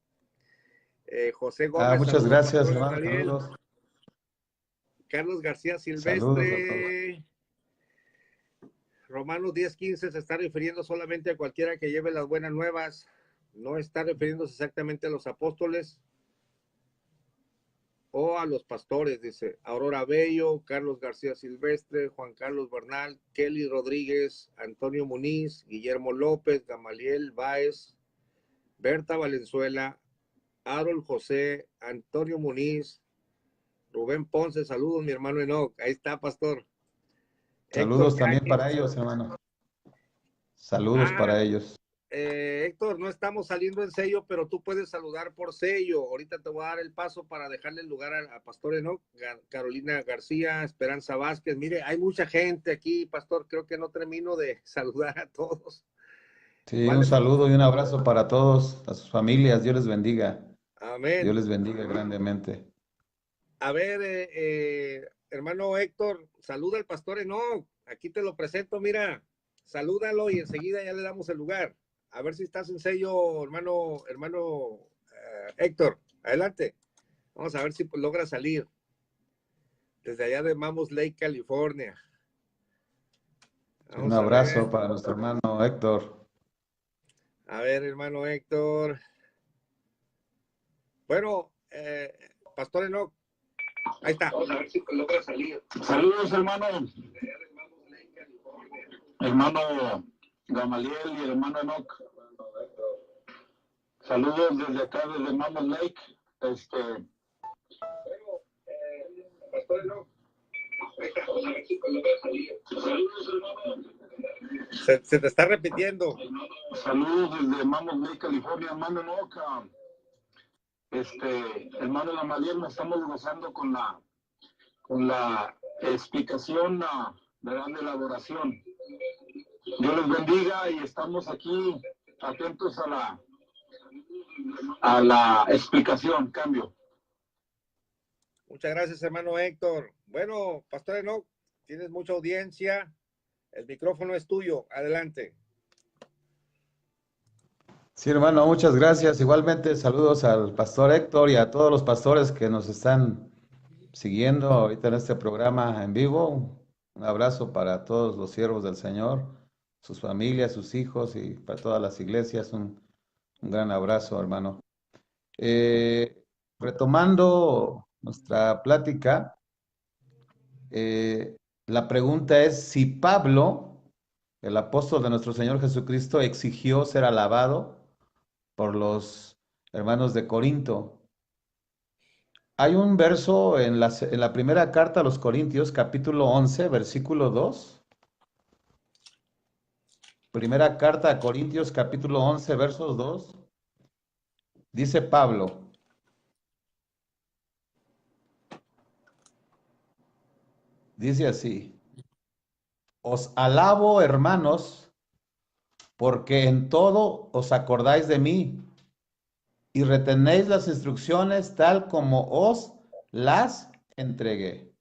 Speaker 1: José Gómez,
Speaker 2: Muchas
Speaker 1: saludos,
Speaker 2: gracias,
Speaker 1: pastor
Speaker 2: hermano.
Speaker 1: Gabriel.
Speaker 2: Saludos.
Speaker 1: Carlos García
Speaker 2: Saludos a todos.
Speaker 1: Silvestre. Romanos 10:15 se está refiriendo solamente a cualquiera que lleve las buenas nuevas, no está refiriéndose exactamente a los apóstoles o a los pastores, dice Aurora Bello, Carlos García Silvestre, Juan Carlos Bernal, Kelly Rodríguez, Antonio Muniz, Guillermo López, Gamaliel Báez, Berta Valenzuela, Harold José, Antonio Muniz, Rubén Ponce, saludos mi hermano Enoch, ahí está, pastor.
Speaker 2: Saludos también para ellos, hermano. Saludos para ellos.
Speaker 1: Héctor, no estamos saliendo en sello, pero tú puedes saludar por sello. Ahorita te voy a dar el paso para dejarle el lugar a Pastor Enoch, Carolina García, Esperanza Vázquez. Mire, hay mucha gente aquí, Pastor, creo que no termino de saludar a todos.
Speaker 2: Sí, un saludo y un abrazo para todos, a sus familias. Dios les bendiga.
Speaker 1: Amén.
Speaker 2: Dios les bendiga grandemente.
Speaker 1: A ver, hermano Héctor, saluda al Pastor Enoch. Aquí te lo presento, mira. Salúdalo y enseguida ya le damos el lugar. A ver si estás en sello, hermano Héctor. Adelante. Vamos a ver si logra salir. Desde allá de Mamos Lake, California.
Speaker 2: Un abrazo para nuestro hermano Héctor.
Speaker 1: A ver, hermano Héctor. Bueno, Pastor Enoch. Ahí está. Vamos a ver si logra salir.
Speaker 3: Saludos, hermano. Hermano Gamaliel y hermano Enoch. Saludos desde acá, desde Mamos Lake.
Speaker 1: Pastor Enoch. Vamos a ver si logra salir. Saludos, hermano. Se te está repitiendo.
Speaker 3: Saludos desde Mamos Lake, California, hermano Enoch. Hermano Gamaliel, nos estamos gozando con la explicación ¿verdad? De la adoración. Dios les bendiga y estamos aquí atentos a la explicación. Cambio.
Speaker 1: Muchas gracias, hermano Héctor. Bueno, Pastor Enoch, tienes mucha audiencia. El micrófono es tuyo. Adelante.
Speaker 2: Sí, hermano, muchas gracias. Igualmente, saludos al pastor Héctor y a todos los pastores que nos están siguiendo ahorita en este programa en vivo. Un abrazo para todos los siervos del Señor. sus familias, sus hijos y para todas las iglesias. Un gran abrazo, hermano. Retomando nuestra plática, la pregunta es si Pablo, el apóstol de nuestro Señor Jesucristo, exigió ser alabado por los hermanos de Corinto. Hay un verso en la primera carta a los Corintios, capítulo 11, versículo 2. Primera carta a Corintios, capítulo 11, versos 2. Dice Pablo, dice así: os alabo, hermanos, porque en todo os acordáis de mí y retenéis las instrucciones tal como os las entregué.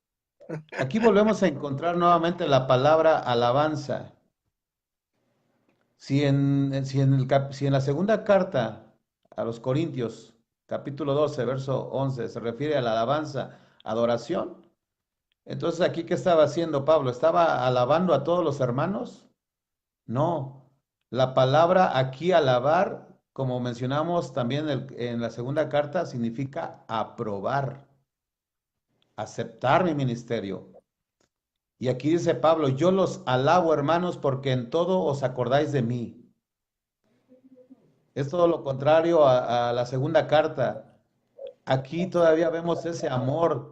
Speaker 2: Aquí volvemos a encontrar nuevamente la palabra alabanza. Si en la segunda carta a los Corintios, capítulo 12, verso 11, se refiere a la alabanza, adoración, entonces aquí, ¿qué estaba haciendo Pablo? ¿Estaba alabando a todos los hermanos? No. La palabra aquí alabar, como mencionamos también en la segunda carta, significa aprobar, aceptar mi ministerio. Y aquí dice Pablo, yo los alabo, hermanos, porque en todo os acordáis de mí. Es todo lo contrario a la segunda carta. Aquí todavía vemos ese amor.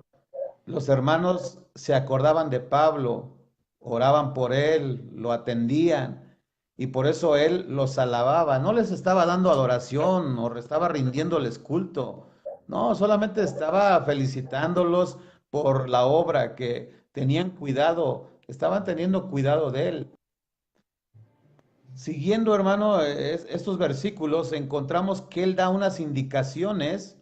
Speaker 2: Los hermanos se acordaban de Pablo, oraban por él, lo atendían y por eso él los alababa. No les estaba dando adoración o estaba rindiéndoles culto. No, solamente estaba felicitándolos por la obra, que tenían cuidado, estaban teniendo cuidado de él. Siguiendo, hermano, estos versículos, encontramos que él da unas indicaciones.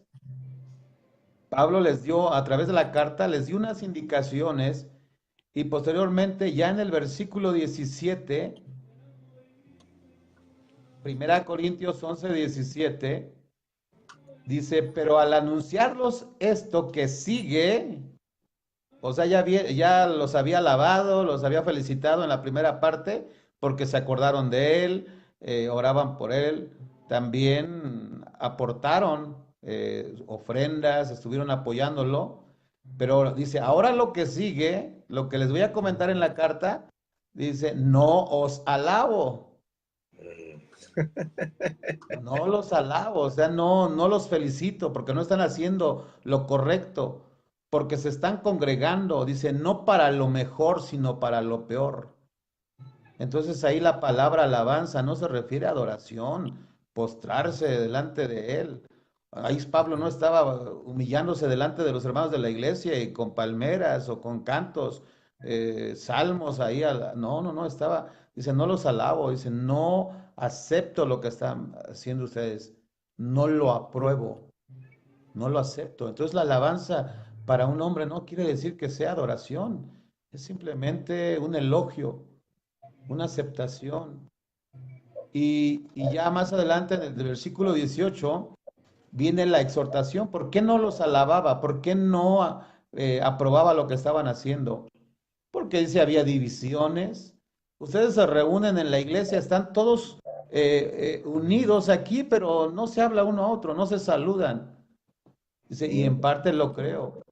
Speaker 2: Pablo les dio, a través de la carta, les dio unas indicaciones y posteriormente, ya en el versículo 17, Primera Corintios 11, 17, dice, pero al anunciarlos esto que sigue, o sea, ya los había alabado, los había felicitado en la primera parte, porque se acordaron de él, oraban por él, también aportaron ofrendas, estuvieron apoyándolo, pero dice, ahora lo que sigue, lo que les voy a comentar en la carta, dice, no os alabo, no los alabo, o sea, no los felicito porque no están haciendo lo correcto, porque se están congregando, dice, no para lo mejor, sino para lo peor. Entonces ahí la palabra alabanza no se refiere a adoración, postrarse delante de él. Ahí Pablo no estaba humillándose delante de los hermanos de la iglesia y con palmeras o con cantos, salmos ahí. No, estaba, dice, no los alabo, dice, no acepto lo que están haciendo ustedes, no lo apruebo, no lo acepto. Entonces la alabanza para un hombre no quiere decir que sea adoración, es simplemente un elogio, una aceptación. Y ya más adelante en el versículo 18 viene la exhortación. ¿Por qué no los alababa? ¿Por qué no aprobaba lo que estaban haciendo? Porque dice, había divisiones. Ustedes se reúnen en la iglesia, están todos unidos aquí, pero no se habla uno a otro, no se saludan. Dice, y en parte lo creo.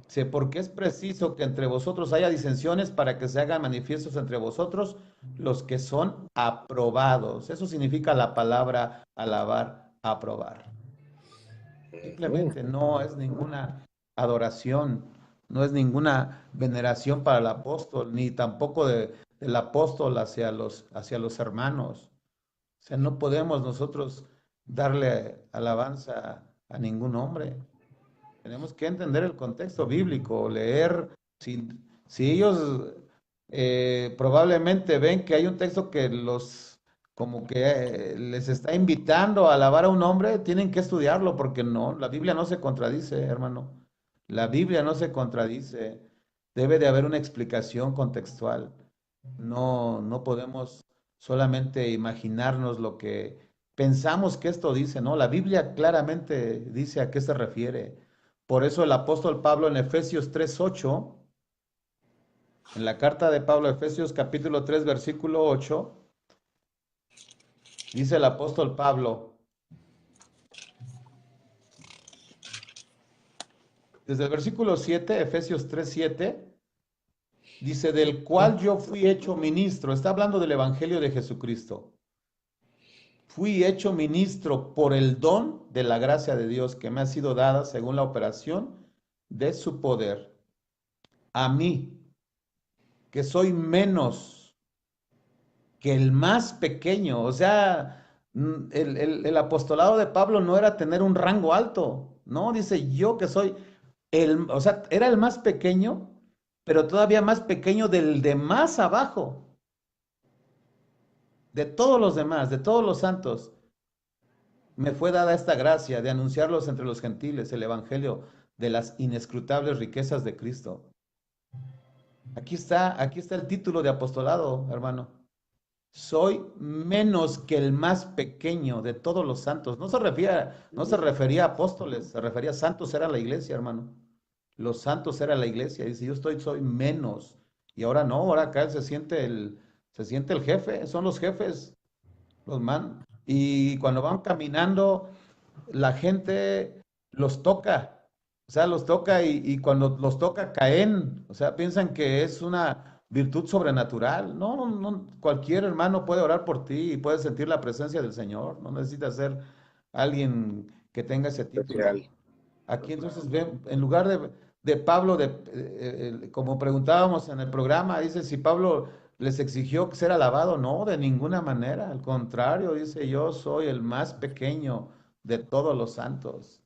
Speaker 2: Dice, porque es preciso que entre vosotros haya disensiones para que se hagan manifiestos entre vosotros los que son aprobados. Eso significa la palabra alabar, aprobar. Simplemente no es ninguna adoración, no es ninguna veneración para el apóstol, ni tampoco del apóstol hacia los hermanos. O sea, no podemos nosotros darle alabanza a ningún hombre. Tenemos que entender el contexto bíblico, leer. Si ellos probablemente ven que hay un texto que como que les está invitando a alabar a un hombre, tienen que estudiarlo porque no, la Biblia no se contradice, hermano. La Biblia no se contradice. Debe de haber una explicación contextual. No podemos solamente imaginarnos lo que pensamos que esto dice, ¿no? La Biblia claramente dice a qué se refiere. Por eso el apóstol Pablo en Efesios 3:8, en la carta de Pablo, Efesios capítulo 3, versículo 8, Dice el apóstol Pablo, desde el versículo 7, Efesios 3:7, dice, del cual yo fui hecho ministro. Está hablando del Evangelio de Jesucristo. Fui hecho ministro por el don de la gracia de Dios que me ha sido dada según la operación de su poder. A mí, que soy menos que el más pequeño. O sea, el apostolado de Pablo no era tener un rango alto, ¿no? Dice yo que soy o sea, era el más pequeño, pero todavía más pequeño del de más abajo, de todos los demás, de todos los santos. Me fue dada esta gracia de anunciarlos entre los gentiles el evangelio de las inescrutables riquezas de Cristo. Aquí está el título de apostolado, hermano. Soy menos que el más pequeño de todos los santos. No se refería a apóstoles, se refería a santos, era la iglesia, hermano. Los santos era la iglesia. Dice, soy menos. Y ahora no, ahora acá él se siente el jefe, son los jefes, los man. Y cuando van caminando, la gente los toca, o sea, los toca y cuando los toca caen, o sea, piensan que es una virtud sobrenatural. No, no, no, cualquier hermano puede orar por ti y puede sentir la presencia del Señor, no necesita ser alguien que tenga ese título.
Speaker 1: Especial.
Speaker 2: Aquí entonces ven, en lugar de Pablo, como preguntábamos en el programa, dice si Pablo les exigió ser alabado, no, de ninguna manera, al contrario, dice yo soy el más pequeño de todos los santos.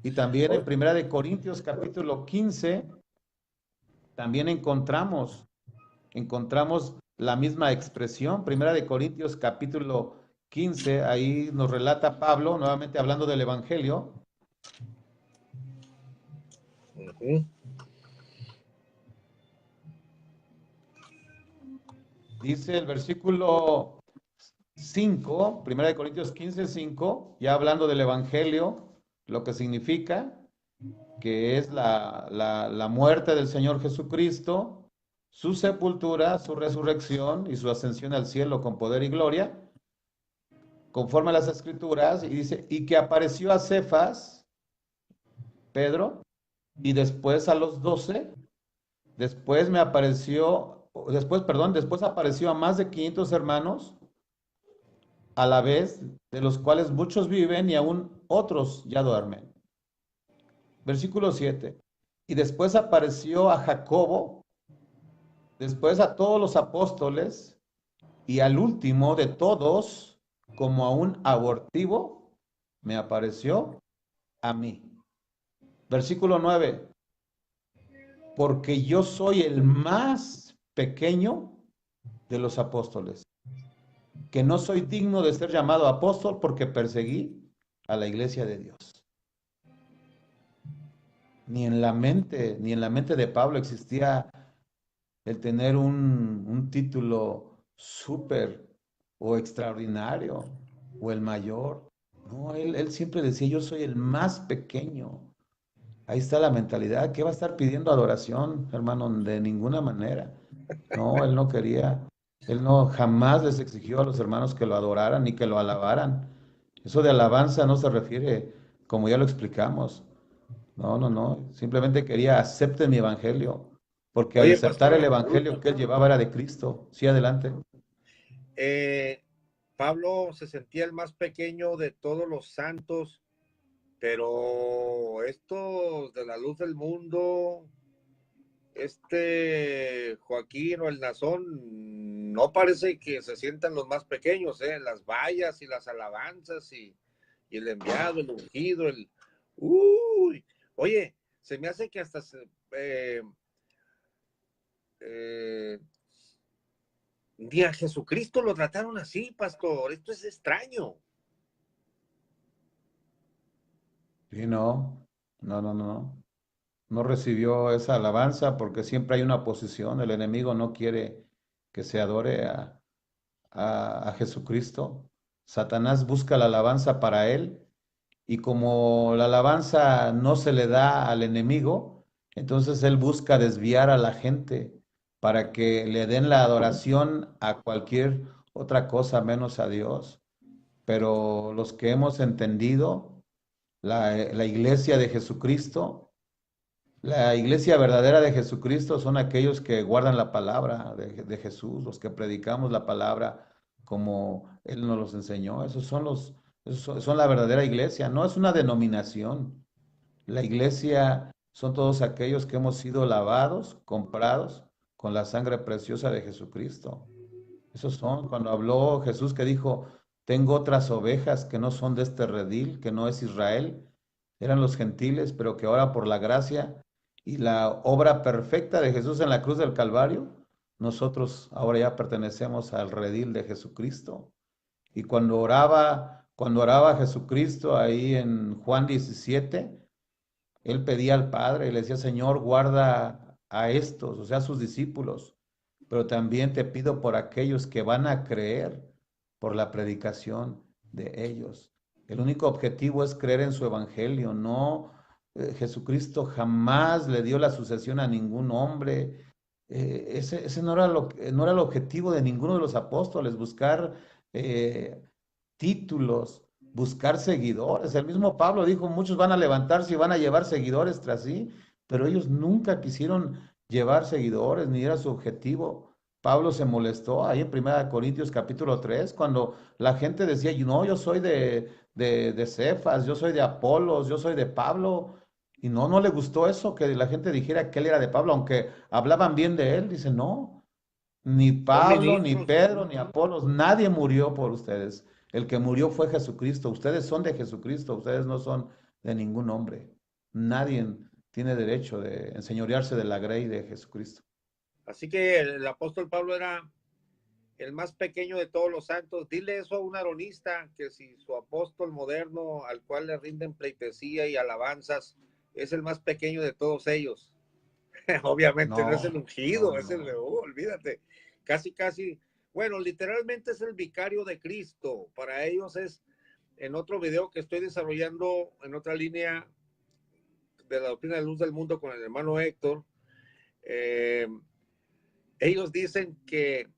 Speaker 2: Y también en Primera de Corintios capítulo 15, también encontramos la misma expresión. Primera de Corintios capítulo 15, ahí nos relata Pablo, nuevamente hablando del Evangelio. Dice el versículo 5, Primera de Corintios 15, 5, ya hablando del Evangelio, lo que significa, que es la muerte del Señor Jesucristo, su sepultura, su resurrección y su ascensión al cielo con poder y gloria, conforme a las Escrituras, y dice, y que apareció a Cefas, Pedro, y después a los 12, después apareció a más de 500 hermanos, a la vez, de los cuales muchos viven y aún otros ya duermen. Versículo 7. Y después apareció a Jacobo, después a todos los apóstoles, y al último de todos, como a un abortivo, me apareció a mí. Versículo 9. Porque yo soy el más pequeño de los apóstoles, que no soy digno de ser llamado apóstol porque perseguí a la iglesia de Dios. Ni en la mente de Pablo existía el tener un título súper o extraordinario o el mayor. No, él siempre decía, yo soy el más pequeño. Ahí está la mentalidad. ¿Qué va a estar pidiendo adoración, hermano? De ninguna manera. No, él no quería. Él no jamás les exigió a los hermanos que lo adoraran ni que lo alabaran. Eso de alabanza no se refiere, como ya lo explicamos. No, no, no. Simplemente quería acepten mi evangelio. Porque al
Speaker 1: Oye,
Speaker 2: aceptar el
Speaker 1: pastor,
Speaker 2: evangelio que él llevaba era de Cristo. Sí, adelante.
Speaker 1: Pablo se sentía el más pequeño de todos los santos, pero estos de la luz del mundo, Joaquín o el Nazón, no parece que se sientan los más pequeños, las vallas y las alabanzas y el enviado, el ungido, uy, oye, se me hace que hasta ni a Jesucristo lo trataron así, pastor. Esto es extraño.
Speaker 2: Sí, no, no, no, no. No recibió esa alabanza porque siempre hay una oposición. El enemigo no quiere que se adore a Jesucristo. Satanás busca la alabanza para él y como la alabanza no se le da al enemigo, entonces él busca desviar a la gente para que le den la adoración a cualquier otra cosa menos a Dios. pero los que hemos entendido la iglesia de Jesucristo, la iglesia verdadera de Jesucristo son aquellos que guardan la palabra de Jesús, los que predicamos la palabra como Él nos los enseñó. Esos son la verdadera iglesia, no es una denominación. La iglesia son todos aquellos que hemos sido lavados, comprados con la sangre preciosa de Jesucristo. Esos son, cuando habló Jesús que dijo, tengo otras ovejas que no son de este redil, que no es Israel, eran los gentiles, pero que ahora por la gracia y la obra perfecta de Jesús en la cruz del Calvario, nosotros ahora ya pertenecemos al redil de Jesucristo. Y cuando oraba Jesucristo ahí en Juan 17, él pedía al Padre y le decía, Señor, guarda a estos, o sea, a sus discípulos, pero también te pido por aquellos que van a creer por la predicación de ellos. El único objetivo es creer en su evangelio, no, Jesucristo jamás le dio la sucesión a ningún hombre. Ese no era el objetivo de ninguno de los apóstoles, buscar eh, títulos, buscar seguidores. El mismo Pablo dijo, muchos van a levantarse y van a llevar seguidores tras sí, pero ellos nunca quisieron llevar seguidores, ni era su objetivo. Pablo se molestó ahí en 1 Corintios capítulo 3, cuando la gente decía, no, yo soy de Cefas, yo soy de Apolos, yo soy de Pablo. Y no le gustó eso, que la gente dijera que él era de Pablo, aunque hablaban bien de él. Dice, no, ni
Speaker 1: Son
Speaker 2: Pablo, ni
Speaker 1: ministros.
Speaker 2: Pedro, ni Apolos, nadie murió por ustedes. El que murió fue Jesucristo. Ustedes son de Jesucristo, ustedes no son de ningún hombre. Nadie tiene derecho de enseñorearse de la grey de Jesucristo.
Speaker 1: Así que el apóstol Pablo era el más pequeño de todos los santos. Dile eso a un aronista, que si su apóstol moderno, al cual le rinden pleitesía y alabanzas, es el más pequeño de todos ellos. Obviamente no es el
Speaker 2: No,
Speaker 1: ungido,
Speaker 2: no,
Speaker 1: es el,
Speaker 2: no.
Speaker 1: olvídate, casi, bueno, literalmente es el vicario de Cristo. Para ellos es, en otro video que estoy desarrollando en otra línea de la doctrina de luz del mundo con el hermano Héctor, ellos dicen que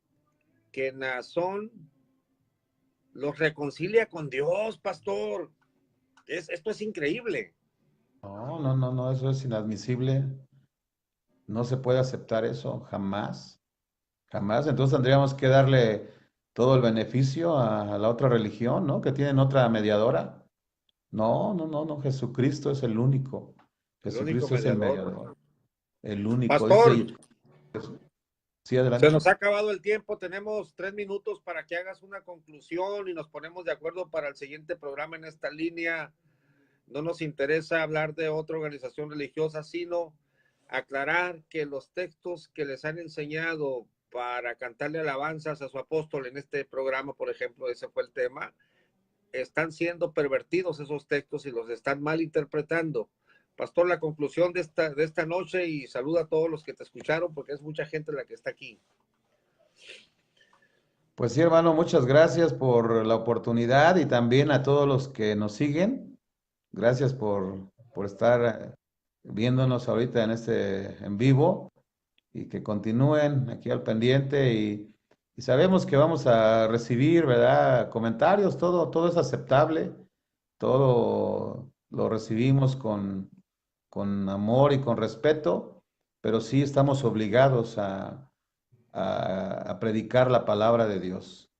Speaker 1: Naasón los reconcilia con Dios, pastor. Esto es increíble.
Speaker 2: No, no, no, no, eso es inadmisible. No se puede aceptar eso, jamás, jamás. Entonces tendríamos que darle todo el beneficio a la otra religión, ¿no? Que tienen otra mediadora. No, no, no, no, Jesucristo es el único.
Speaker 1: El único
Speaker 2: Jesucristo es el
Speaker 1: mediador.
Speaker 2: mediador. El único.
Speaker 1: Pastor,
Speaker 2: Dice, sí,
Speaker 1: se
Speaker 2: adelante.
Speaker 1: nos ha acabado el tiempo. Tenemos 3 minutos para que hagas una conclusión y nos ponemos de acuerdo para el siguiente programa en esta línea. No nos interesa hablar de otra organización religiosa, sino aclarar que los textos que les han enseñado para cantarle alabanzas a su apóstol en este programa, por ejemplo, ese fue el tema, están siendo pervertidos esos textos y los están malinterpretando. Pastor, la conclusión de esta noche, y saluda a todos los que te escucharon, porque es mucha gente la que está aquí.
Speaker 2: Pues sí, hermano, muchas gracias por la oportunidad y también a todos los que nos siguen. Gracias por estar viéndonos ahorita en vivo y que continúen aquí al pendiente y sabemos que vamos a recibir, ¿verdad? Comentarios, todo es aceptable, todo lo recibimos con amor y con respeto, pero sí estamos obligados a predicar la palabra de Dios,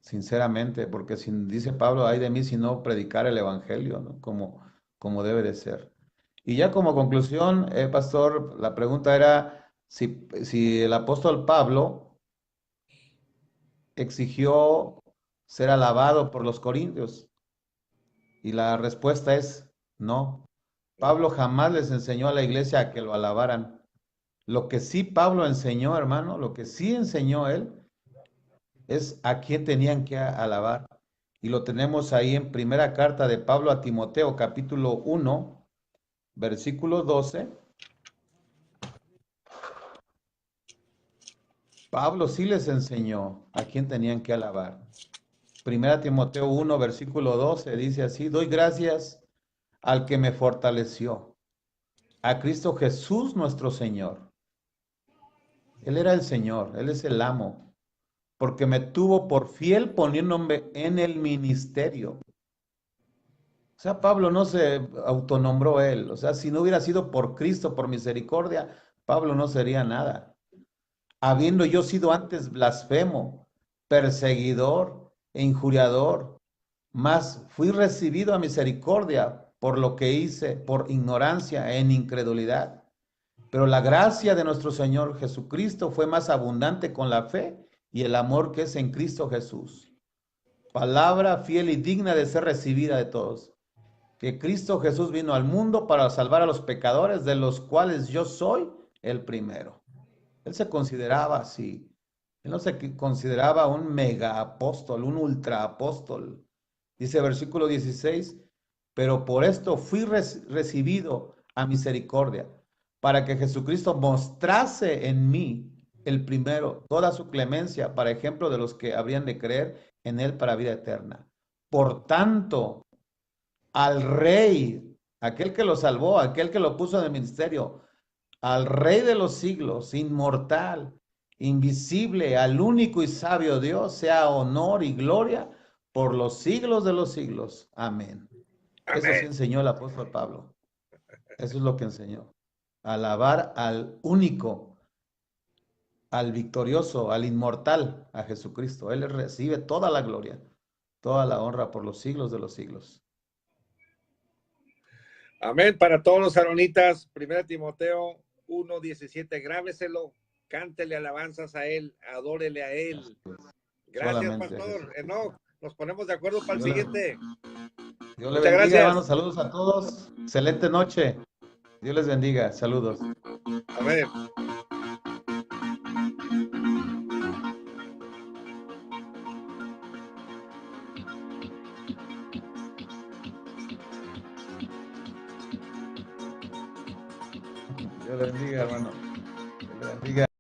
Speaker 2: sinceramente, porque dice Pablo, ay de mí si no predicar el evangelio, ¿no? Como debe de ser. Y ya como conclusión, pastor, la pregunta era si el apóstol Pablo exigió ser alabado por los corintios. Y la respuesta es no. Pablo jamás les enseñó a la iglesia a que lo alabaran. Lo que sí Pablo enseñó, hermano, lo que sí enseñó él, es a quién tenían que alabar. Y lo tenemos ahí en primera carta de Pablo a Timoteo, capítulo 1, versículo 12. Pablo sí les enseñó a quién tenían que alabar. Primera Timoteo 1, versículo 12 dice así, doy gracias al que me fortaleció, a Cristo Jesús nuestro Señor. Él era el Señor, Él es el amo. porque me tuvo por fiel poniéndome en el ministerio. O sea, Pablo no se autonombró él. O sea, si no hubiera sido por Cristo, por misericordia, Pablo no sería nada. Habiendo yo sido antes blasfemo, perseguidor e injuriador, mas fui recibido a misericordia por lo que hice por ignorancia en incredulidad. Pero la gracia de nuestro Señor Jesucristo fue más abundante con la fe y el amor que es en Cristo Jesús. Palabra fiel y digna de ser recibida de todos. Que Cristo Jesús vino al mundo para salvar a los pecadores, de los cuales yo soy el primero. Él se consideraba así. Él no se consideraba un mega apóstol, un ultra apóstol. Dice versículo 16, pero por esto fui recibido a misericordia, para que Jesucristo mostrase en mí el primero toda su clemencia, para ejemplo de los que habrían de creer en él para vida eterna. Por tanto, al Rey, aquel que lo salvó, aquel que lo puso en el ministerio, al Rey de los siglos, inmortal, invisible, al único y sabio Dios, sea honor y gloria por los siglos de los siglos. Amén. Eso sí enseñó el apóstol Pablo. Eso es lo que enseñó. Alabar al único, al victorioso, al inmortal, a Jesucristo. Él recibe toda la gloria, toda la honra por los siglos de los siglos.
Speaker 1: Amén. Para todos los aronitas, 1 Timoteo 1:17, grábeselo, cántele alabanzas a él, adórele a él. Gracias,
Speaker 2: solamente
Speaker 1: pastor Enoch. Nos ponemos de acuerdo para el siguiente.
Speaker 2: Dios le bendiga, gracias, hermanos. Saludos a todos. Excelente noche. Dios les bendiga. Saludos.
Speaker 1: Amén.
Speaker 2: Dios le bendiga, hermano. Dios le bendiga.